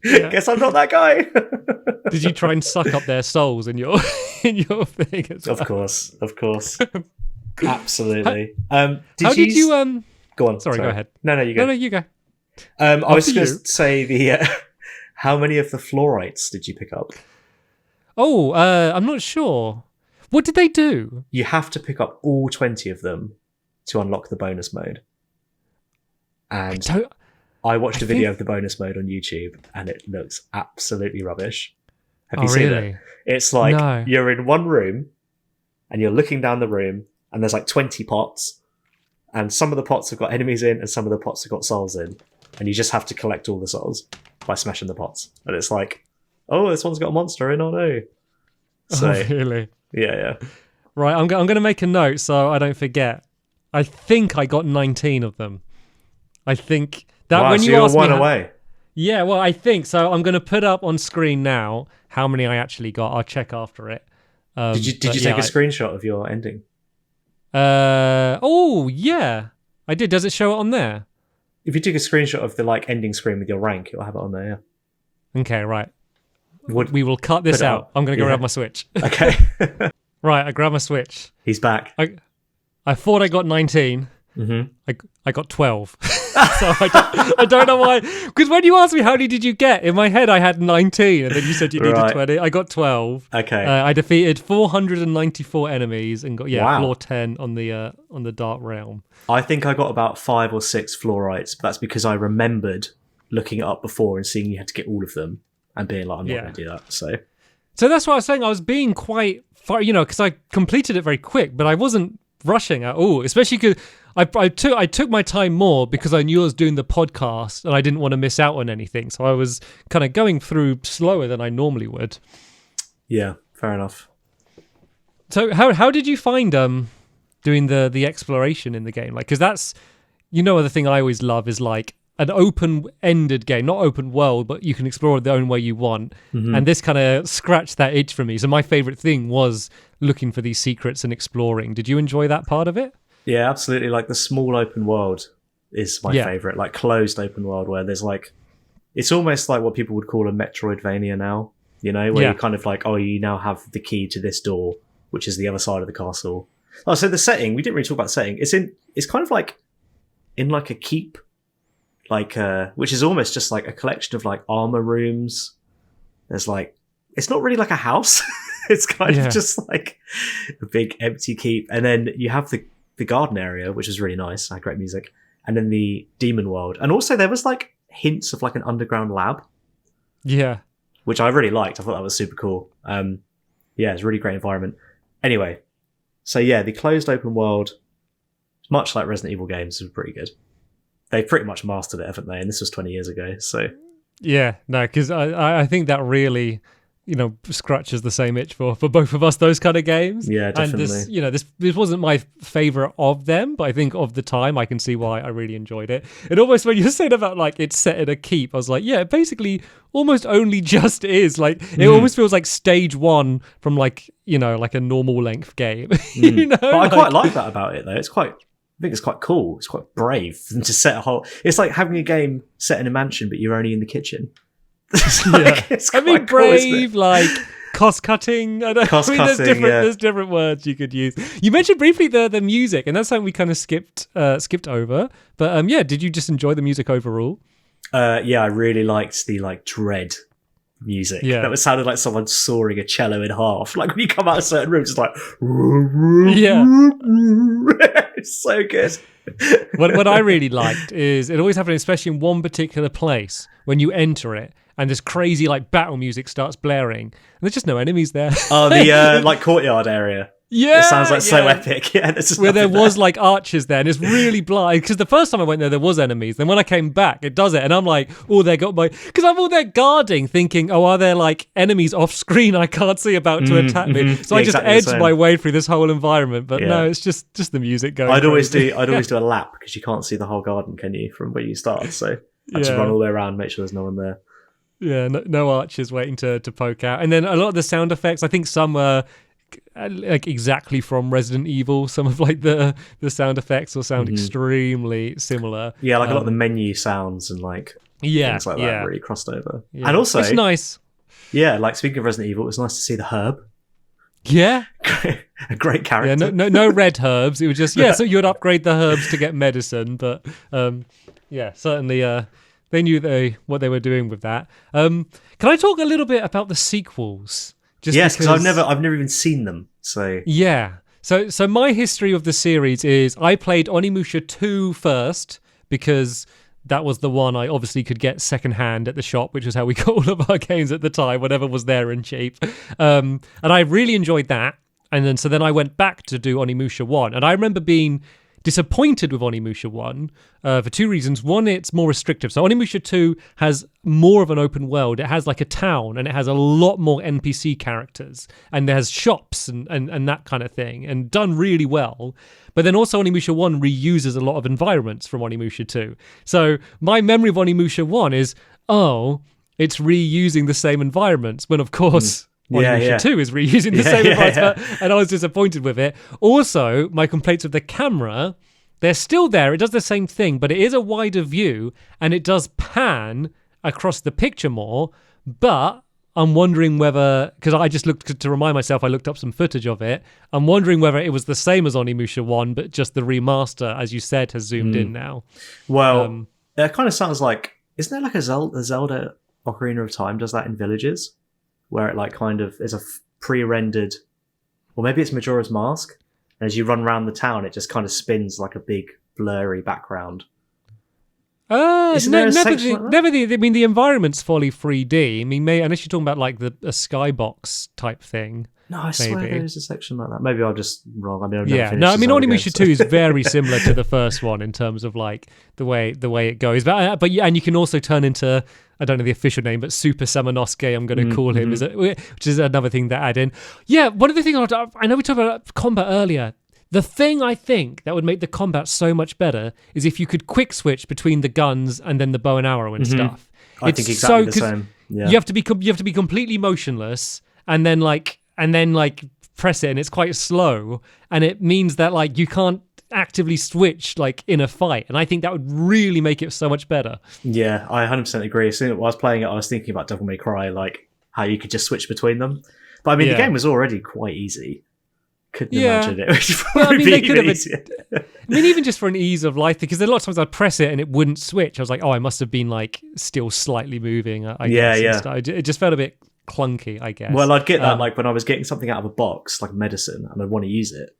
Guess I'm not that guy. Did you try and suck up their souls in your thing as well? Of course. Absolutely. Did you go on? Sorry, go ahead. No, you go. No, you go. I was going to say how many of the fluorites did you pick up? Oh, I'm not sure. What did they do? You have to pick up all 20 of them to unlock the bonus mode. And I watched a video of the bonus mode on YouTube, and it looks absolutely rubbish. Have you seen it? It's like you're in one room, and you're looking down the room, and there's like 20 pots, and some of the pots have got enemies in, and some of the pots have got souls in, and you just have to collect all the souls by smashing the pots. And it's like, oh, this one's got a monster in, oh no. So, really? Yeah. Right, I'm going to make a note so I don't forget. I think I got 19 of them. I think that when you asked me away. Yeah, well, I think so. I'm going to put up on screen now how many I actually got. I'll check after it. Did you take a screenshot of your ending? Oh yeah, I did. Does it show it on there? If you took a screenshot of the like ending screen with your rank, it'll have it on there. Yeah. Okay, right. We will cut this out. I'm going to go grab my Switch. Okay. Right, I grab my Switch. He's back. I thought I got 19. Mm-hmm. I got 12. So I don't know why. Because when you asked me how many did you get, in my head I had 19, and then you said you needed 20. I got 12. Okay. I defeated 494 enemies and got Wow. floor 10 on the Dark Realm. I think I got about 5 or 6 fluorites, but that's because I remembered looking it up before and seeing you had to get all of them and being like, I'm not going to do that. So that's what I was saying. I was being quite far, because I completed it very quick, but I wasn't rushing at all, especially because I took my time more because I knew I was doing the podcast and I didn't want to miss out on anything. So I was kind of going through slower than I normally would. Yeah, fair enough. So how did you find doing the exploration in the game? Like, because that's, the thing I always love is like an open-ended game, not open world, but you can explore it the own way you want. Mm-hmm. And this kind of scratched that itch for me. So my favorite thing was looking for these secrets and exploring. Did you enjoy that part of it? Yeah, absolutely. Like the small open world is my favorite, like closed open world where there's like, it's almost like what people would call a Metroidvania now, where you're kind of like, oh, you now have the key to this door, which is the other side of the castle. Oh, so the setting, we didn't really talk about setting. It's kind of like in like a keep, like which is almost just like a collection of like armor rooms. There's like, it's not really like a house. It's kind of just like a big empty keep. And then you have the garden area, which is really nice. I had great music. And then the demon world. And also there was like hints of like an underground lab. Yeah. Which I really liked. I thought that was super cool. It's a really great environment. Anyway, so yeah, the closed open world, much like Resident Evil games, was pretty good. They pretty much mastered it, haven't they? And this was 20 years ago, so... Yeah, no, because I think that really... scratches the same itch for both of us, those kind of games. Yeah, definitely. And this wasn't my favorite of them, but I think of the time I can see why I really enjoyed it. And almost when you said about like it's set in a keep, I was like, yeah, it basically almost only just is. Like it almost feels like stage 1 from like, like a normal length game. But I quite like that about it though. I think it's quite cool. It's quite brave to set a whole... It's like having a game set in a mansion, but you're only in the kitchen. Brave, like cost cutting. There's different words you could use. You mentioned briefly the music, and that's something we kind of skipped over. But did you just enjoy the music overall? I really liked the like dread music. Yeah, that sounded like someone sawing a cello in half. Like when you come out of certain rooms, it's like it's so good. What I really liked is it always happened, especially in one particular place when you enter it. And this crazy like battle music starts blaring, and there's just no enemies there. Oh, the like courtyard area. Yeah, it sounds like so epic. Yeah, where there was like archers there, and it's really blind. Because the first time I went there was enemies. Then when I came back, it does it, and I'm like, oh, they got my. Because I'm all there guarding, thinking, oh, are there like enemies off screen I can't see about to attack me? So I just edged my way through this whole environment. But no, it's just the music going. I'd always do a lap because you can't see the whole garden, can you, from where you start? So I just run all the way around, make sure there's no one there. Yeah, no archers waiting to poke out. And then a lot of the sound effects, I think some are like exactly from Resident Evil. Some of like the sound effects will sound extremely similar. Yeah, like a lot of the menu sounds and like things like that really crossed over. Yeah. And also... It's nice. Yeah, like speaking of Resident Evil, it was nice to see the herb. Yeah. A great character. Yeah, no red herbs. It was just, so you would upgrade the herbs to get medicine. But certainly... They knew what they were doing with that. Can I talk a little bit about the sequels? Yes, because I've never even seen them. So yeah. So my history of the series is I played Onimusha 2 first because that was the one I obviously could get secondhand at the shop, which is how we got all of our games at the time, whatever was there and cheap. And I really enjoyed that. And then I went back to do Onimusha 1. And I remember being disappointed with Onimusha 1 for two reasons. One, it's more restrictive. So Onimusha 2 has more of an open world. It has like a town and it has a lot more NPC characters and there's shops and that kind of thing and done really well. But then also Onimusha 1 reuses a lot of environments from Onimusha 2. So my memory of Onimusha 1 is, it's reusing the same environments when of course... Onimusha 2 is reusing the same environment, and I was disappointed with it. Also, my complaints with the camera, they're still there. It does the same thing, but it is a wider view, and it does pan across the picture more. But I'm wondering whether, because I just looked to remind myself, I looked up some footage of it. I'm wondering whether it was the same as Onimusha 1, but just the remaster, as you said, has zoomed in now. Well, it kind of sounds like, isn't there like a Zelda Ocarina of Time does that in Villages, where it like kind of is a pre-rendered, or maybe it's Majora's Mask, and as you run around the town, it just kind of spins like a big blurry background. Never. I mean, the environment's fully 3D. I mean, unless you're talking about like a skybox type thing. No, I swear there is a section like that. Maybe I'm just wrong. I mean, Onimusha 2 is very similar to the first one in terms of like the way it goes. But yeah, and you can also turn into, I don't know the official name, but Super Samanosuke, I'm going to call him, which is another thing to add in. Yeah, one of the things I know we talked about combat earlier. The thing I think that would make the combat so much better is if you could quick switch between the guns and then the bow and arrow and stuff. I think exactly the same. Yeah. You have to be completely motionless and then press it, and it's quite slow, and it means that like you can't actively switch like in a fight, and I think that would really make it so much better. Yeah, I 100% agree. As soon as I was playing it, I was thinking about Devil May Cry, like how you could just switch between them. But I mean, the game was already quite easy. Couldn't imagine it. They could have. I mean, even just for an ease of life, because a lot of times I'd press it and it wouldn't switch. I was like, oh, I must have been like still slightly moving. I guess. It just felt a bit clunky, I guess. Well, I'd get that like when I was getting something out of a box, like medicine, and I'd want to use it,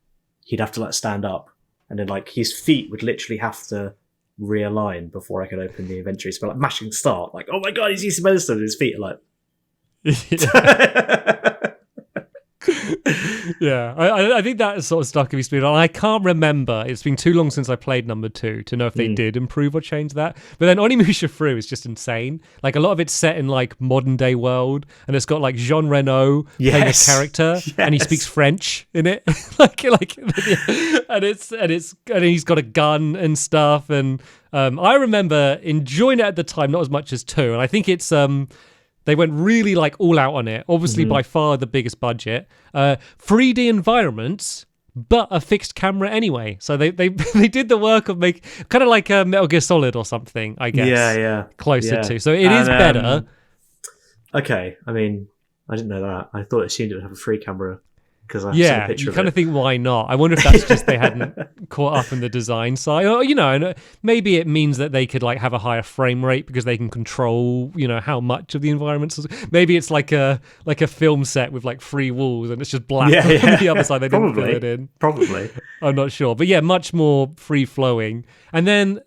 he'd have to like stand up, and then like his feet would literally have to realign before I could open the inventory. So like mashing start, like, oh my god, he's using medicine, and his feet are like. Yeah, I think that sort of stuck in me. And I can't remember. It's been too long since I played number 2 to know if they did improve or change that. But then Onimusha 3 is just insane. Like a lot of it's set in like modern day world, and it's got like Jean Reno playing a character, and he speaks French in it. and he's got a gun and stuff. And I remember enjoying it at the time, not as much as 2. And I think it's they went really like all out on it. Obviously, by far the biggest budget. 3D environments, but a fixed camera anyway. So they did the work of make kind of like Metal Gear Solid or something, I guess. Yeah. Closer to. So it is better. Okay, I mean, I didn't know that. I thought it assumed it would have a free camera. Because I've seen a picture you of kind it. of think, why not? I wonder if that's just they hadn't caught up in the design side, or and maybe it means that they could like have a higher frame rate because they can control, how much of the environments. Maybe it's like a film set with like 3 walls and it's just black on the other side. They didn't fill it in. Probably. I'm not sure, but yeah, much more free flowing. And then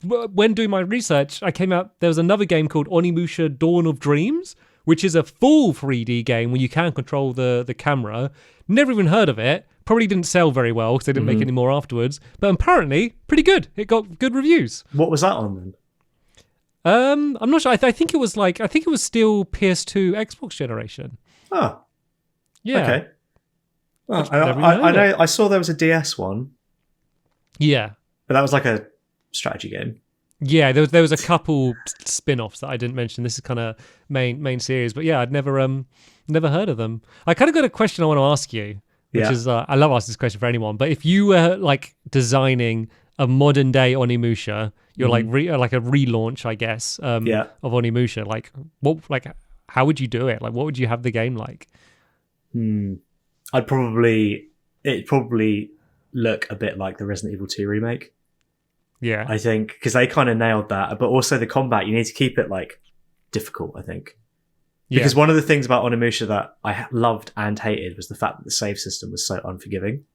when doing my research, there was another game called Onimusha: Dawn of Dreams, which is a full 3D game where you can control the camera. Never even heard of it. Probably didn't sell very well because they didn't make any more afterwards. But apparently, pretty good. It got good reviews. What was that on then? I'm not sure. I think it was still PS2 Xbox generation. Oh, yeah. Okay. Well, I know. I saw there was a DS one. Yeah, but that was like a strategy game. Yeah, there was a couple spin-offs that I didn't mention. This is kind of main series, but yeah, I'd never heard of them. I kind of got a question I want to ask you, which is I love asking this question for anyone. But if you were like designing a modern day Onimusha, you're like a relaunch, I guess, of Onimusha. Like how would you do it? Like, what would you have the game like? It'd probably look a bit like the Resident Evil 2 remake. Yeah, I think because they kind of nailed that, but also the combat, you need to keep it like difficult, I think. Because one of the things about Onimusha that I loved and hated was the fact that the save system was so unforgiving.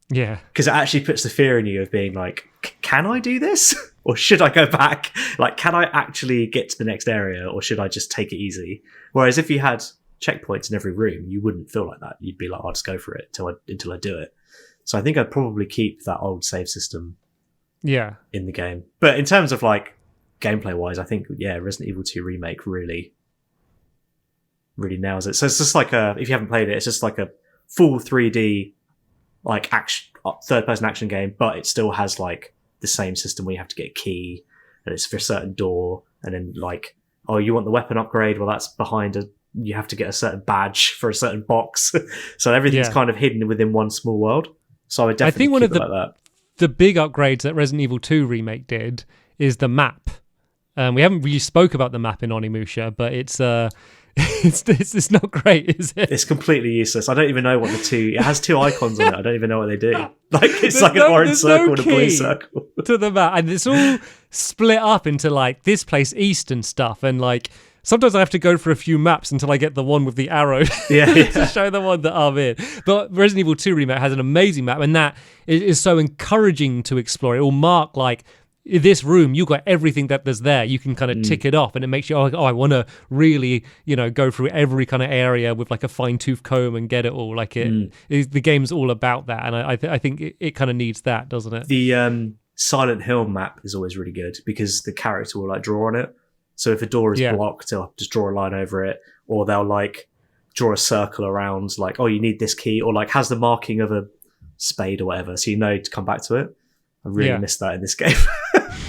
Yeah, because it actually puts the fear in you of being like, can I do this? Or should I go back? Like, can I actually get to the next area, or should I just take it easy? Whereas if you had checkpoints in every room, you wouldn't feel like that. You'd be like, I'll just go for it until I do it. So I think I'd probably keep that old save system in the game. But in terms of like gameplay wise, I think Resident Evil 2 remake really nails it. So it's just like if you haven't played it, it's just like a full 3D like action third person action game, but it still has like the same system where you have to get a key and it's for a certain door, and then like, oh, you want the weapon upgrade, well that's behind you have to get a certain badge for a certain box. So everything's kind of hidden within one small world. So I would definitely keep it like that. The big upgrades that Resident Evil 2 remake did is the map. We haven't really spoke about the map in Onimusha, but it's it's not great, is it? It's completely useless. I don't even know what it has two icons on it. I don't even know what they do. Like it's like an orange circle and a blue circle to the map, and it's all split up into like this place east and stuff, and like sometimes I have to go for a few maps until I get the one with the arrow to show the one that I'm in. But Resident Evil 2 Remake has an amazing map, and that is so encouraging to explore. It will mark like this room, you got everything that there's there. You can kind of tick it off, and it makes you like, I want to really, go through every kind of area with like a fine-tooth comb and get it all. Like the game's all about that, and I think it kind of needs that, doesn't it? The Silent Hill map is always really good because the character will like draw on it. So if a door is blocked, they'll just draw a line over it, or they'll like draw a circle around, like, oh, you need this key, or like has the marking of a spade or whatever, so you know to come back to it. I really missed that in this game.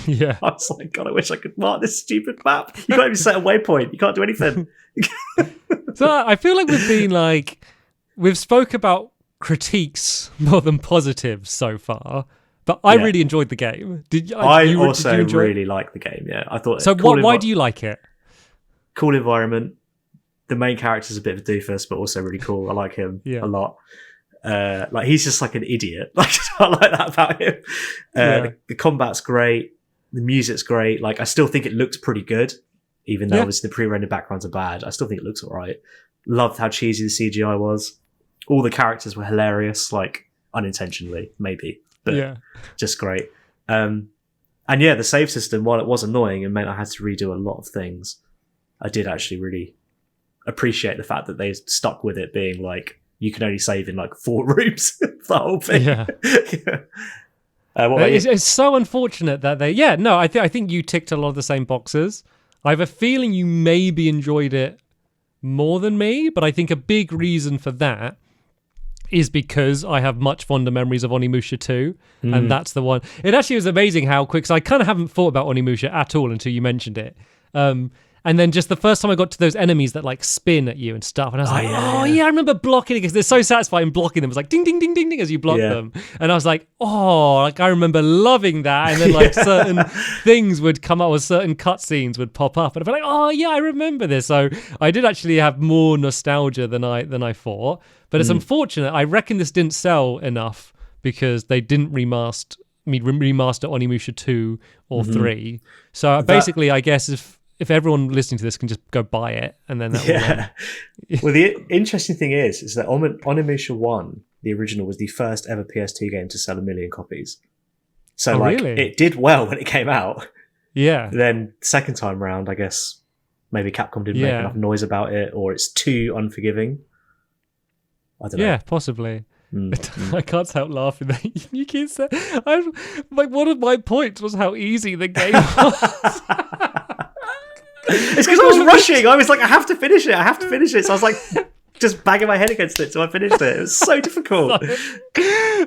Yeah. I was like, God, I wish I could mark this stupid map. You can't even set a waypoint. You can't do anything. So I feel like we've spoke about critiques more than positives so far, but I really enjoyed the game. Did you really like the game, yeah. I thought so. Why do you like it? Cool environment. The main character's a bit of a doofus, but also really cool. I like him a lot. Like he's just like an idiot. Like I like that about him. The combat's great. The music's great. Like I still think it looks pretty good, even though obviously the pre-rendered backgrounds are bad. I still think it looks alright. Loved how cheesy the CGI was. All the characters were hilarious, like unintentionally, maybe, but just great. And the save system, while it was annoying and meant I had to redo a lot of things, I did actually really appreciate the fact that they stuck with it being like, you can only save in like 4 rooms. The whole thing. Yeah. It's so unfortunate that I think you ticked a lot of the same boxes. I have a feeling you maybe enjoyed it more than me, but I think a big reason for that is because I have much fonder memories of Onimusha 2, and that's the one. It actually was amazing how quick, so I kind of haven't thought about Onimusha at all until you mentioned it. And then just the first time I got to those enemies that like spin at you and stuff, and I was I remember blocking it because they're so satisfying blocking them. It was like ding, ding, ding, ding, ding as you block them. And I was like, I remember loving that. And then like certain things would come up, or certain cutscenes would pop up, and I'd be like, I remember this. So I did actually have more nostalgia than I thought. But it's unfortunate. I reckon this didn't sell enough because they didn't remaster Onimusha 2 or 3. So basically, I guess if everyone listening to this can just go buy it, and then that will... Well, the interesting thing is that Onimusha 1, the original, was the first ever PS2 game to sell 1 million copies. So really? It did well when it came out. Yeah. Then second time round, I guess maybe Capcom didn't make enough noise about it, or it's too unforgiving. I don't know. Yeah, possibly. I can't help laughing that you keep saying... like, one of my points was how easy the game was. It's because I was rushing. I was like, I have to finish it. So I was like, just banging my head against it till I finished it. It was so difficult.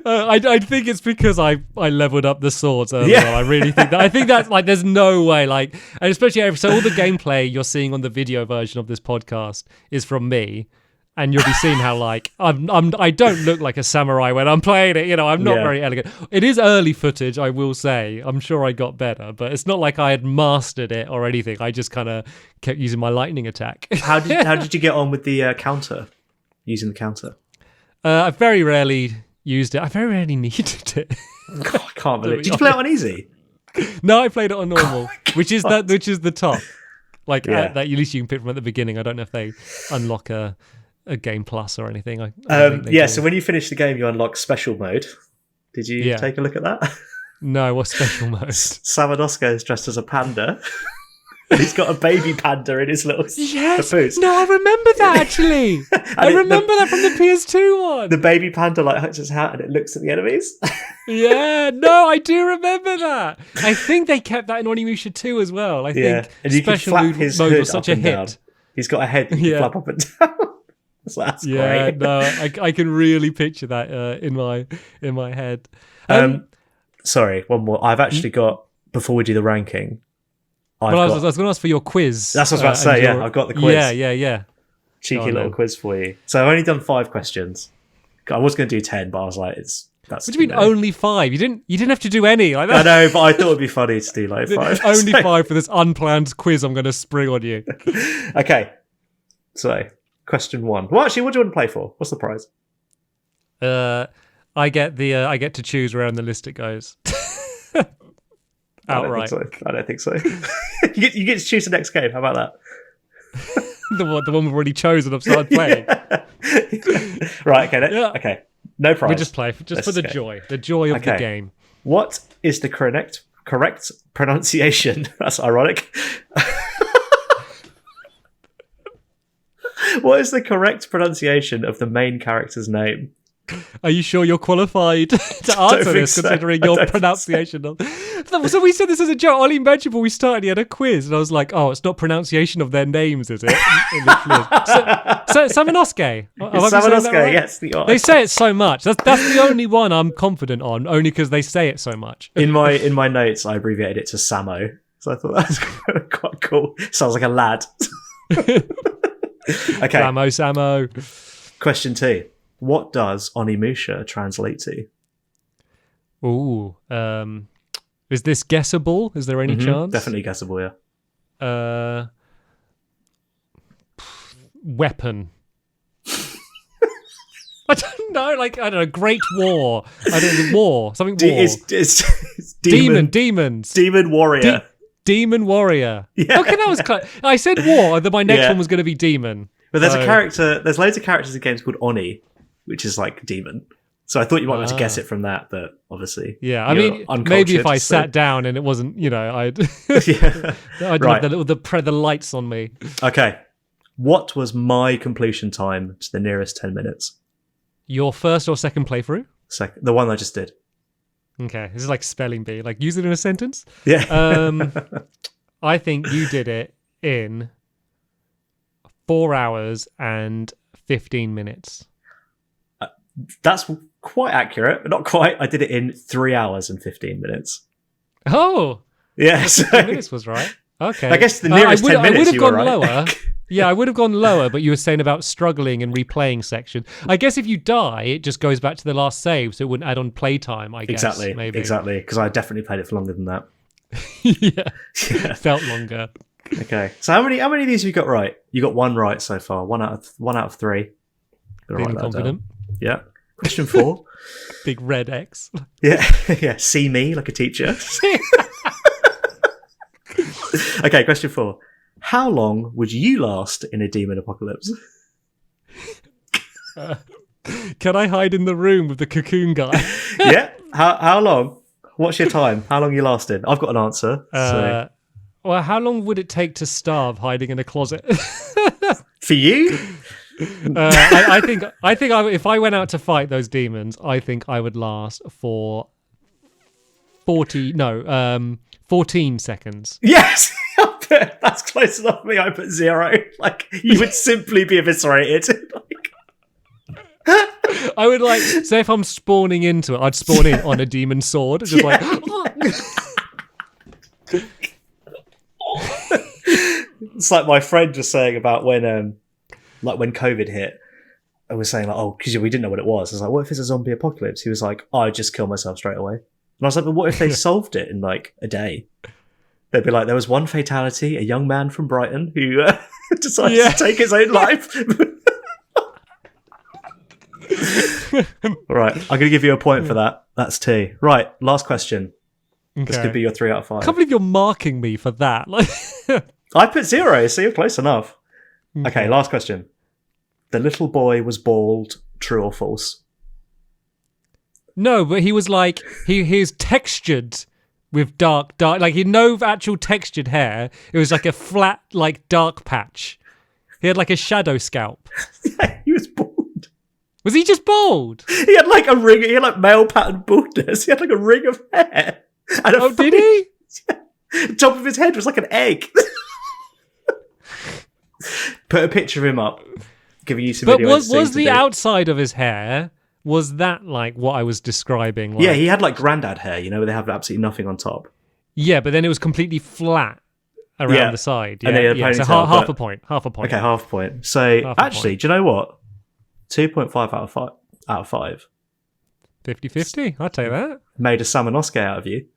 I think it's because I leveled up the swords earlier. I really think that. I think that's like, there's no way, like, and especially, so all the gameplay you're seeing on the video version of this podcast is from me. And you'll be seeing how like I don't look like a samurai when I'm playing it. I'm not very elegant. It is early footage, I will say. I'm sure I got better, but it's not like I had mastered it or anything. I just kind of kept using my lightning attack. How did you get on with the counter? Using the counter? I very rarely used it. I very rarely needed it. God, I can't believe it. Did you play it on easy? No, I played it on normal, which is the top. Like that, at least you can pick from at the beginning. I don't know if they unlock a game plus or anything. So when you finish the game, you unlock special mode. Did you take a look at that? No, what's special mode? Samadoska is dressed as a panda. He's got a baby panda in his little papoose. No, I remember that actually. I remember that from the PS2 one. The baby panda like hucks his hat and it looks at the enemies. I do remember that. I think they kept that in Onimusha 2 as well. I think and you special can flap his mode hood was such a hit. Down. He's got a head that you can flap up and down. So that's great. No, I can really picture that in my head. Sorry, one more. I've actually got, before we do the ranking, I was going to ask for your quiz. That's what I was about to say, I've got the quiz. Yeah. Cheeky little quiz for you. So I've only done 5 questions. I was going to do 10, but I was like, that's. What do you mean only 5? You didn't have to do any like that. I know, but I thought it'd be funny to do like 5. Only 5 for this unplanned quiz I'm going to spring on you. Okay. So, question 1. Well, actually, what do you want to play for? What's the prize? I get to choose where on the list it goes. Outright. I don't think so. you get to choose the next game. How about that? the one we've already chosen. I've started playing. Right. Okay. Okay. No prize. We just play for the joy of the game. What is the correct pronunciation? That's ironic. What is the correct pronunciation of the main character's name? Are you sure you're qualified to answer this, considering your pronunciation of... So we said this as a joke. Ollie mentioned before we started, he had a quiz, and I was like, "Oh, it's not pronunciation of their names, is it?" So Samanosuke. Samanosuke, right? Yes. They say it so much. That's the only one I'm confident on, only because they say it so much. In my notes, I abbreviated it to Samo, so I thought that was quite cool. Sounds like a lad. Okay. Samo. Question 2. What does Onimusha translate to? Ooh. Is this guessable? Is there any chance? Definitely guessable, yeah. Weapon. I don't know, I don't know, Great War. I don't know, war. Something war. It's Demons. Demon Warrior. Demon Warrior. Yeah. Okay, that was I said war, then my next one was going to be demon. But there's loads of characters in games called Oni, which is like demon. So I thought you might want to guess it from that, but obviously, I mean, maybe if I sat down and it wasn't, I'd have the lights on me. Okay, what was my completion time to the nearest 10 minutes? Your first or second playthrough? Second, the one I just did. Okay, this is like spelling bee. Like use it in a sentence. Yeah. I think you did it in 4 hours and 15 minutes. That's quite accurate, but not quite. I did it in 3 hours and 15 minutes. Oh, yeah. 15 minutes was right. Okay. I guess the nearest 10 minutes I would have you gone were right. lower. Yeah, I would have gone lower, but you were saying about struggling and replaying section. I guess if you die, it just goes back to the last save, so it wouldn't add on playtime, I guess. Exactly, because I definitely played it for longer than that. Yeah. Felt longer. Okay, so how many of these have you got right? You got one right so far. One out of 3. Feeling confident. Yeah. Question 4. Big red X. Yeah. See me like a teacher. Okay, question 4. How long would you last in a demon apocalypse? Can I hide in the room with the cocoon guy? Yeah. How long? What's your time? How long you lasted? I've got an answer. Well, how long would it take to starve hiding in a closet? For you? I think if I went out to fight those demons, I think I would last for 14 seconds. Yes, that's close enough for me. I put 0. Like you would simply be eviscerated. I would say if I'm spawning into it, I'd spawn in on a demon sword, just It's like my friend was saying about when COVID hit. I was saying because we didn't know what it was. I was like, what if it's a zombie apocalypse? He was like, I'd just kill myself straight away. And I was like, but what if they solved it in a day? They'd be like, there was one fatality, a young man from Brighton who decided to take his own life. Right, I'm going to give you a point for that. That's 2. Right, last question. Okay. This could be your 3 out of 5. I can't believe you're marking me for that. I put 0, so you're close enough. Okay, last question. The little boy was bald, true or false? No, but he was he's textured with dark, he had no actual textured hair. It was like a flat, dark patch. He had a shadow scalp. Yeah, he was bald. Was he just bald? He had a ring. He had male pattern baldness. He had a ring of hair. And did he? The top of his head was like an egg. Put a picture of him up. Giving you some. But was the outside of his hair? Was that what I was describing? Yeah, he had granddad hair, where they have absolutely nothing on top. Yeah, but then it was completely flat around the side. Yeah, and they had so half a point. Okay, half a point. So actually, do you know what? 2.5 out of 5. 50-50. I'll take that. Made a Samanosuke out of you.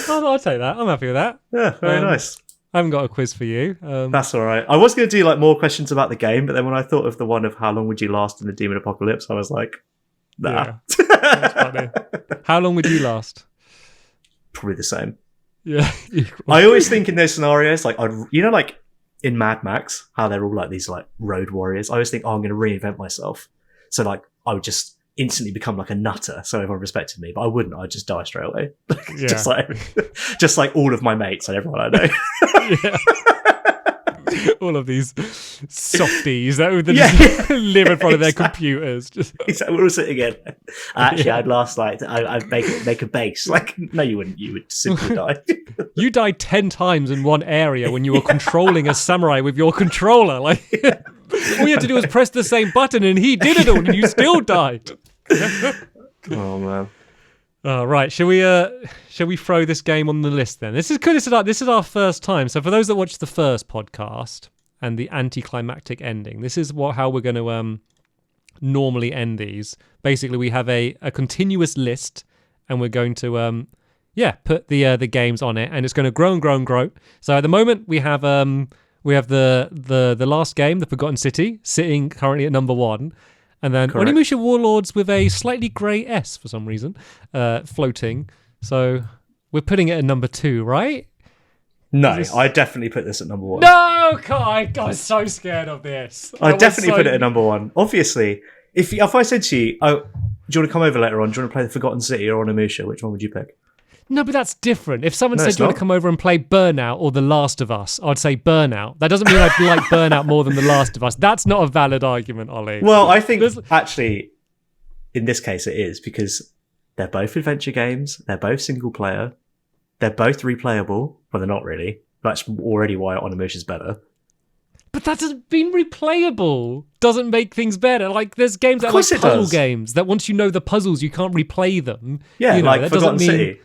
I'll take that. I'm happy with that. Yeah, very nice. I haven't got a quiz for you. That's all right. I was going to do like more questions about the game, but then when I thought of the one of how long would you last in the Demon Apocalypse, I was like, nah. Yeah, that's funny. How long would you last? Probably the same. Yeah. I always think in those scenarios, like like in Mad Max, how they're all like these like road warriors. I always think, I'm going to reinvent myself. So like I would just instantly become like a nutter, so everyone respected me. But I wouldn't. I'd just die straight away. Yeah. just like all of my mates and everyone I know. Yeah. All of these softies that would just live in front of their computers. Exactly. We're all sitting in. Actually, I'd last like I'd make a base. Like, no, you wouldn't. You would simply die. You died 10 times in one area when you were controlling a samurai with your controller. Like, all you had to do was press the same button, and he did it all, and you still died. Oh man. Right, shall we throw this game on the list then? This is our first time. So for those that watched the first podcast and the anticlimactic ending, this is how we're going to normally end these. Basically, we have a continuous list, and we're going to put the games on it, and it's going to grow and grow and grow. So at the moment we have the last game, The Forgotten City, sitting currently at number 1. And then Correct. Onimusha Warlords with a slightly grey S for some reason, floating. So we're putting it at number 2, right? No, I definitely put this at number 1. No, I was so scared of this. I definitely put it at number 1. Obviously, if I said to you, "Oh, do you want to come over later on? Do you want to play The Forgotten City or Onimusha? Which one would you pick?" No, but that's different. If someone said, "Do you want to come over and play Burnout or The Last of Us?" I'd say Burnout. That doesn't mean I'd like Burnout more than The Last of Us. That's not a valid argument, Ollie. Well, I think actually, in this case, it is because they're both adventure games. They're both single player. They're both replayable. Well, they're not really. That's already why Onimusha's better. But that doesn't being replayable doesn't make things better. Like, there's games that are like puzzle games that once you know the puzzles, you can't replay them. Yeah, you know, like that Forgotten doesn't mean... City.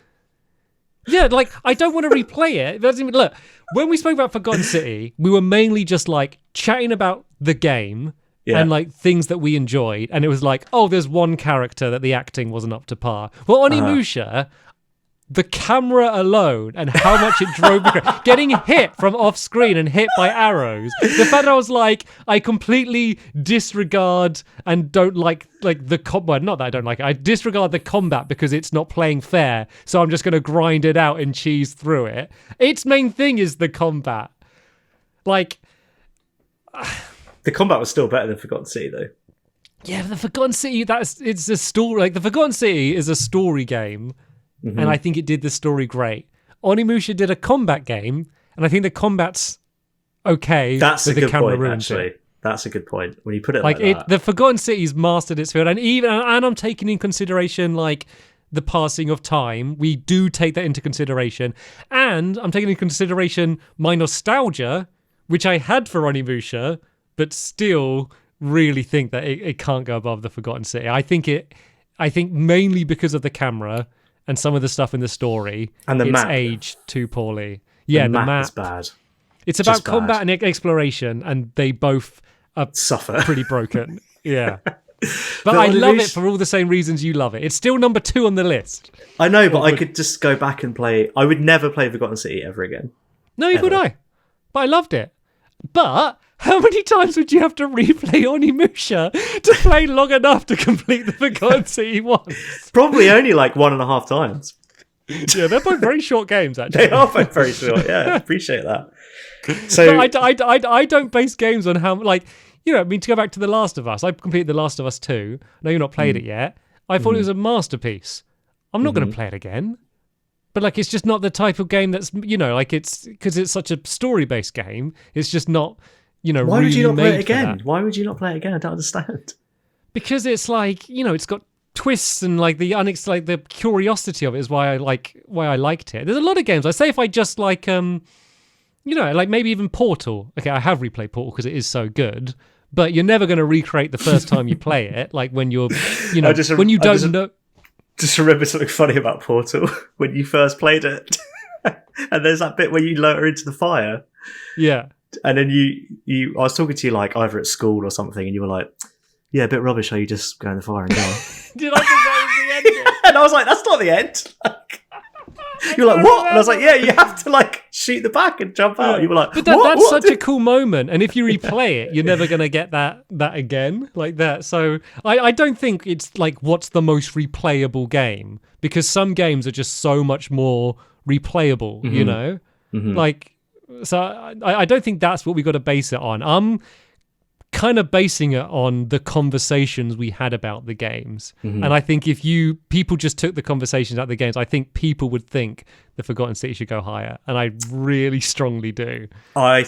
Yeah, like, I don't want to replay it. It doesn't even, look, when we spoke about Forgotten City, we were mainly just like chatting about the game and like things that we enjoyed. And it was like, oh, there's one character that the acting wasn't up to par. Well, Onimusha, the camera alone and how much it drove me crazy. Getting hit from off screen and hit by arrows. The fact that I was like, I completely disregard and don't like the combat. Not that I don't like it. I disregard the combat because it's not playing fair. So I'm just going to grind it out and cheese through it. Its main thing is the combat. Like, the combat was still better than Forgotten City, though. Yeah, the Forgotten City. It's a story. Like, the Forgotten City is a story game. Mm-hmm. And I think it did the story great. Onimusha did a combat game, and I think the combat's okay. That's a good point, actually. That's a good point. When you put it like that. The Forgotten City's mastered its field, and I'm taking in consideration like the passing of time. We do take that into consideration, and I'm taking into consideration my nostalgia, which I had for Onimusha, but still really think that it can't go above the Forgotten City. I think mainly because of the camera. And some of the stuff in the story, and the map aged too poorly. Yeah, the map is bad. It's about combat and exploration, and they both suffer pretty broken. Yeah, but I love it for all the same reasons you love it. It's still number 2 on the list. I know, but I could just go back and play. I would never play Forgotten City ever again. No, neither would I. But I loved it. But how many times would you have to replay Onimusha to play long enough to complete the Forgotten City once? Probably only like 1.5 times. Yeah, they're both very short games, actually. They are both very short, yeah. I appreciate that. So I don't base games on how, like, you know, I mean, to go back to The Last of Us, I completed The Last of Us 2. I know you've not played it yet. I thought it was a masterpiece. I'm not going to play it again. But, like, it's just not the type of game that's, you know, like, it's because it's such a story-based game. It's just not, you know, why really would you not play it made for again? that. Why would you not play it again? I don't understand. Because it's like, you know, it's got twists and like the curiosity of it is why I liked it. There's a lot of games. I say if I just like, you know, like maybe even Portal. Okay, I have replayed Portal because it is so good. But you're never going to recreate the first time you play it. Like when you're, you know, when you don't know. Just remember something funny about Portal when you first played it. And there's that bit where you lower into the fire. Yeah. And then I was talking to you like either at school or something, and you were like, yeah, a bit rubbish how you just go in the fire and die. Did I think that was the end? And I was like, that's not the end. You're like, what? And I was like, yeah, you have to like shoot the back and jump out. You were like, but what? That's such a cool moment. And if you replay it, you're never going to get that again like that. So I don't think it's like what's the most replayable game, because some games are just so much more replayable, you know? Like, so I don't think that's what we got to base it on. I'm kind of basing it on the conversations we had about the games. And I think if people just took the conversations out of the games, I think people would think the Forgotten City should go higher. And I really strongly do. I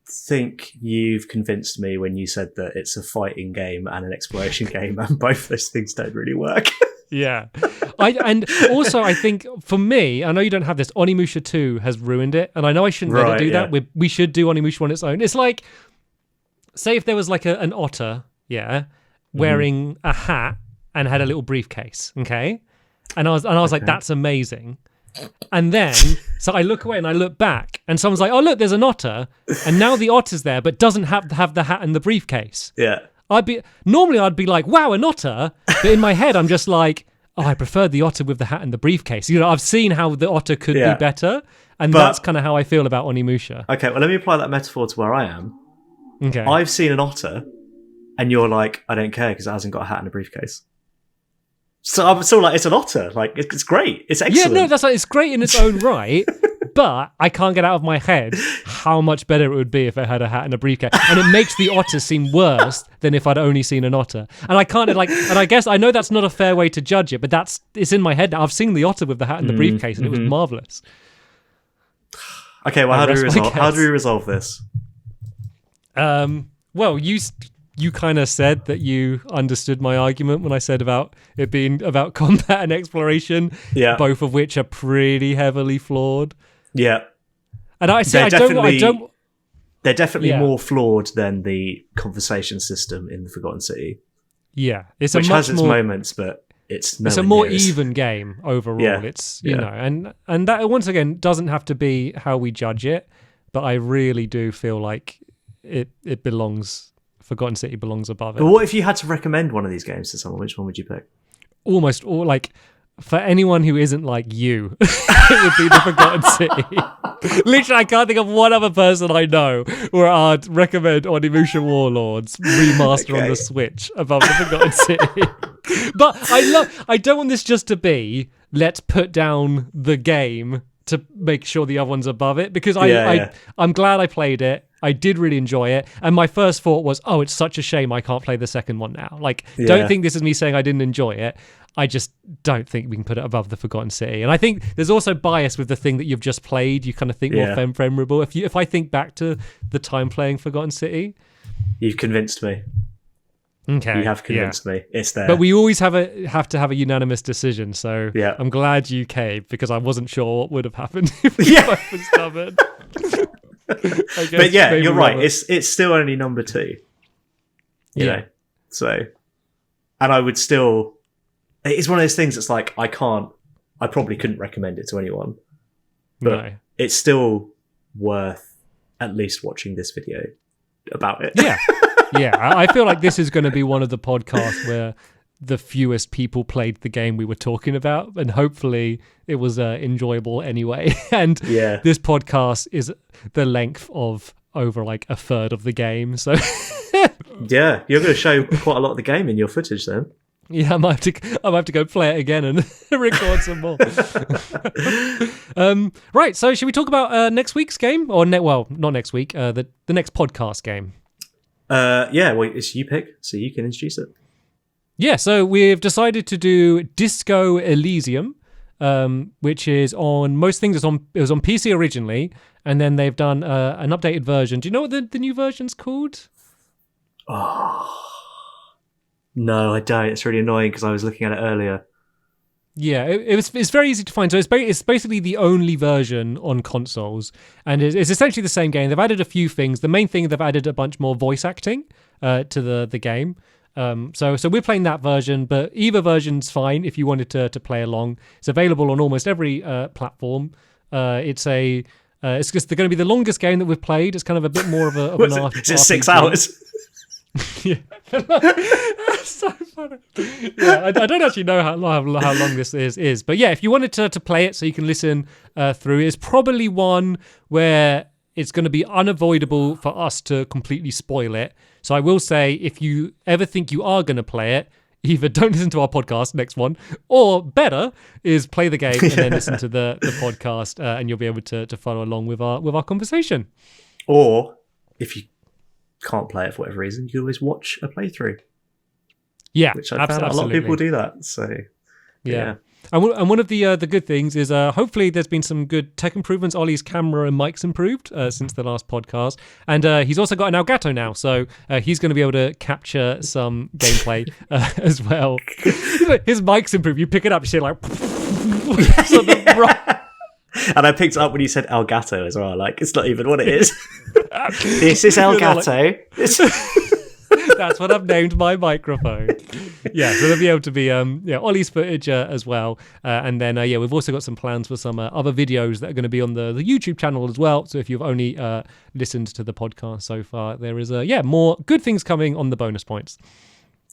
think you've convinced me when you said that it's a fighting game and an exploration game, and both those things don't really work. Yeah. And also I think for me, I know you don't have this, Onimusha 2 has ruined it. And I know I shouldn't let it do that. We should do Onimusha on its own. It's like, say if there was like an otter, wearing a hat and had a little briefcase, okay? And I was like, that's amazing. And then, so I look away and I look back and someone's like, oh, look, there's an otter. And now the otter's there, but doesn't have the hat and the briefcase. Yeah. Normally I'd be like, wow, an otter. But in my head, I'm just like, oh, I prefer the otter with the hat and the briefcase. You know, I've seen how the otter could be better. And that's kind of how I feel about Onimusha. Okay, well, let me apply that metaphor to where I am. Okay. I've seen an otter, and you're like, I don't care because it hasn't got a hat and a briefcase. So I'm still like, it's an otter. Like, it's great. It's excellent. Yeah, no, that's like, it's great in its own right. But I can't get out of my head how much better it would be if it had a hat and a briefcase. And it makes the otter seem worse than if I'd only seen an otter. And I can't, like, and I guess I know that's not a fair way to judge it, but it's in my head now. I've seen the otter with the hat and the briefcase, and it was marvelous. Okay, well, how do we resolve this? Well, you kind of said that you understood my argument when I said about it being about combat and exploration, both of which are pretty heavily flawed. Yeah, and they're definitely more flawed than the conversation system in the Forgotten City. Yeah, which has its moments, but it's Yeah. It's you know, and that once again doesn't have to be how we judge it, but I really do feel like it belongs. Forgotten City belongs above it. But what if you had to recommend one of these games to someone? Which one would you pick? Almost all, like, for anyone who isn't like you, it would be the Forgotten City. Literally, I can't think of one other person I know where I'd recommend Onimusha Warlords remaster on the Switch above the Forgotten City. But I don't want this just to be, let's put down the game to make sure the other one's above it, because I'm glad I played it. I did really enjoy it. And my first thought was, oh, it's such a shame I can't play the second one now. Like, don't think this is me saying I didn't enjoy it. I just don't think we can put it above the Forgotten City. And I think there's also bias with the thing that you've just played. You kind of think more memorable. If I think back to the time playing Forgotten City. You've convinced me. Okay. You have convinced me. It's there. But we always have to have a unanimous decision. So I'm glad you came, because I wasn't sure what would have happened if we both were stubborn. But yeah, you're right. It's still only number 2. You know? So, and I would still. It's one of those things that's like, I probably couldn't recommend it to anyone. But it's still worth at least watching this video about it. Yeah. Yeah. I feel like this is going to be one of the podcasts where the fewest people played the game we were talking about, and hopefully it was enjoyable anyway. And this podcast is the length of over like a third of the game. So yeah, you're going to show quite a lot of the game in your footage then. Yeah, I might have to go play it again and record some more. Right, so should we talk about next week's game? Or, not next week, the next podcast game. Well, it's you pick, so you can introduce it. Yeah, so we've decided to do Disco Elysium, which is on most things. It was on PC originally, and then they've done an updated version. Do you know what the new version's called? Oh... No, I don't. It's really annoying because I was looking at it earlier. Yeah, it's very easy to find. So it's basically the only version on consoles, and it's essentially the same game. They've added a few things. The main thing, they've added a bunch more voice acting to the game. So we're playing that version, but either version's fine if you wanted to play along. It's available on almost every platform. It's just going to be the longest game that we've played. It's kind of a bit more of an RPG. Is it 6 hours? Yeah. That's so funny. Yeah, I don't actually know how long this is. But yeah, if you wanted to play it so you can listen through, it's probably one where it's going to be unavoidable for us to completely spoil it. So I will say, if you ever think you are going to play it, either don't listen to our podcast, next one, or better is play the game and then listen to the podcast, and you'll be able to follow along with our conversation. Or if you can't play it for whatever reason, you can always watch a playthrough. Yeah, which I found a lot of people do that. So yeah. And one of the good things is hopefully there's been some good tech improvements. Ollie's camera and mic's improved since the last podcast. And he's also got an Elgato now, so he's going to be able to capture some gameplay as well. His mic's improved. You pick it up, you see like... And I picked it up when you said Elgato as well. Like, it's not even what it is. This is Elgato. That's what I've named my microphone. Yeah, so there'll be able to be Ollie's footage as well. And then, we've also got some plans for some other videos that are going to be on the YouTube channel as well. So if you've only listened to the podcast so far, there is, more good things coming on the bonus points.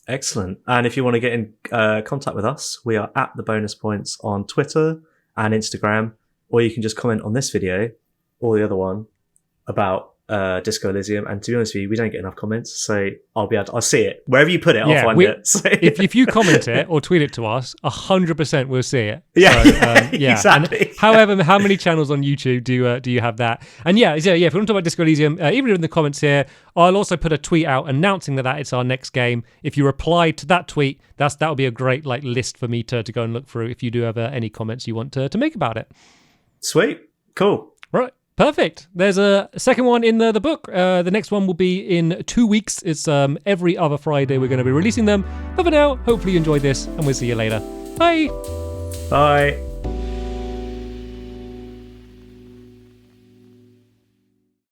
Excellent. And if you want to get in contact with us, we are at the bonus points on Twitter and Instagram, or you can just comment on this video or the other one about Disco Elysium, and to be honest with you, we don't get enough comments, so I'll see it wherever you put it. I'll find it. So. if you comment it or tweet it to us, 100% we'll see it. Yeah, so, exactly. And however, how many channels on YouTube do you have that? And if you want to talk about Disco Elysium, even in the comments here, I'll also put a tweet out announcing that it's our next game. If you reply to that tweet, that'll be a great list for me to go and look through. If you do have any comments you want to make about it. Sweet, cool, right. Perfect. There's a second one in the book. The next one will be in 2 weeks. It's every other Friday we're going to be releasing them. But for now, hopefully you enjoyed this, and we'll see you later. Bye. Bye.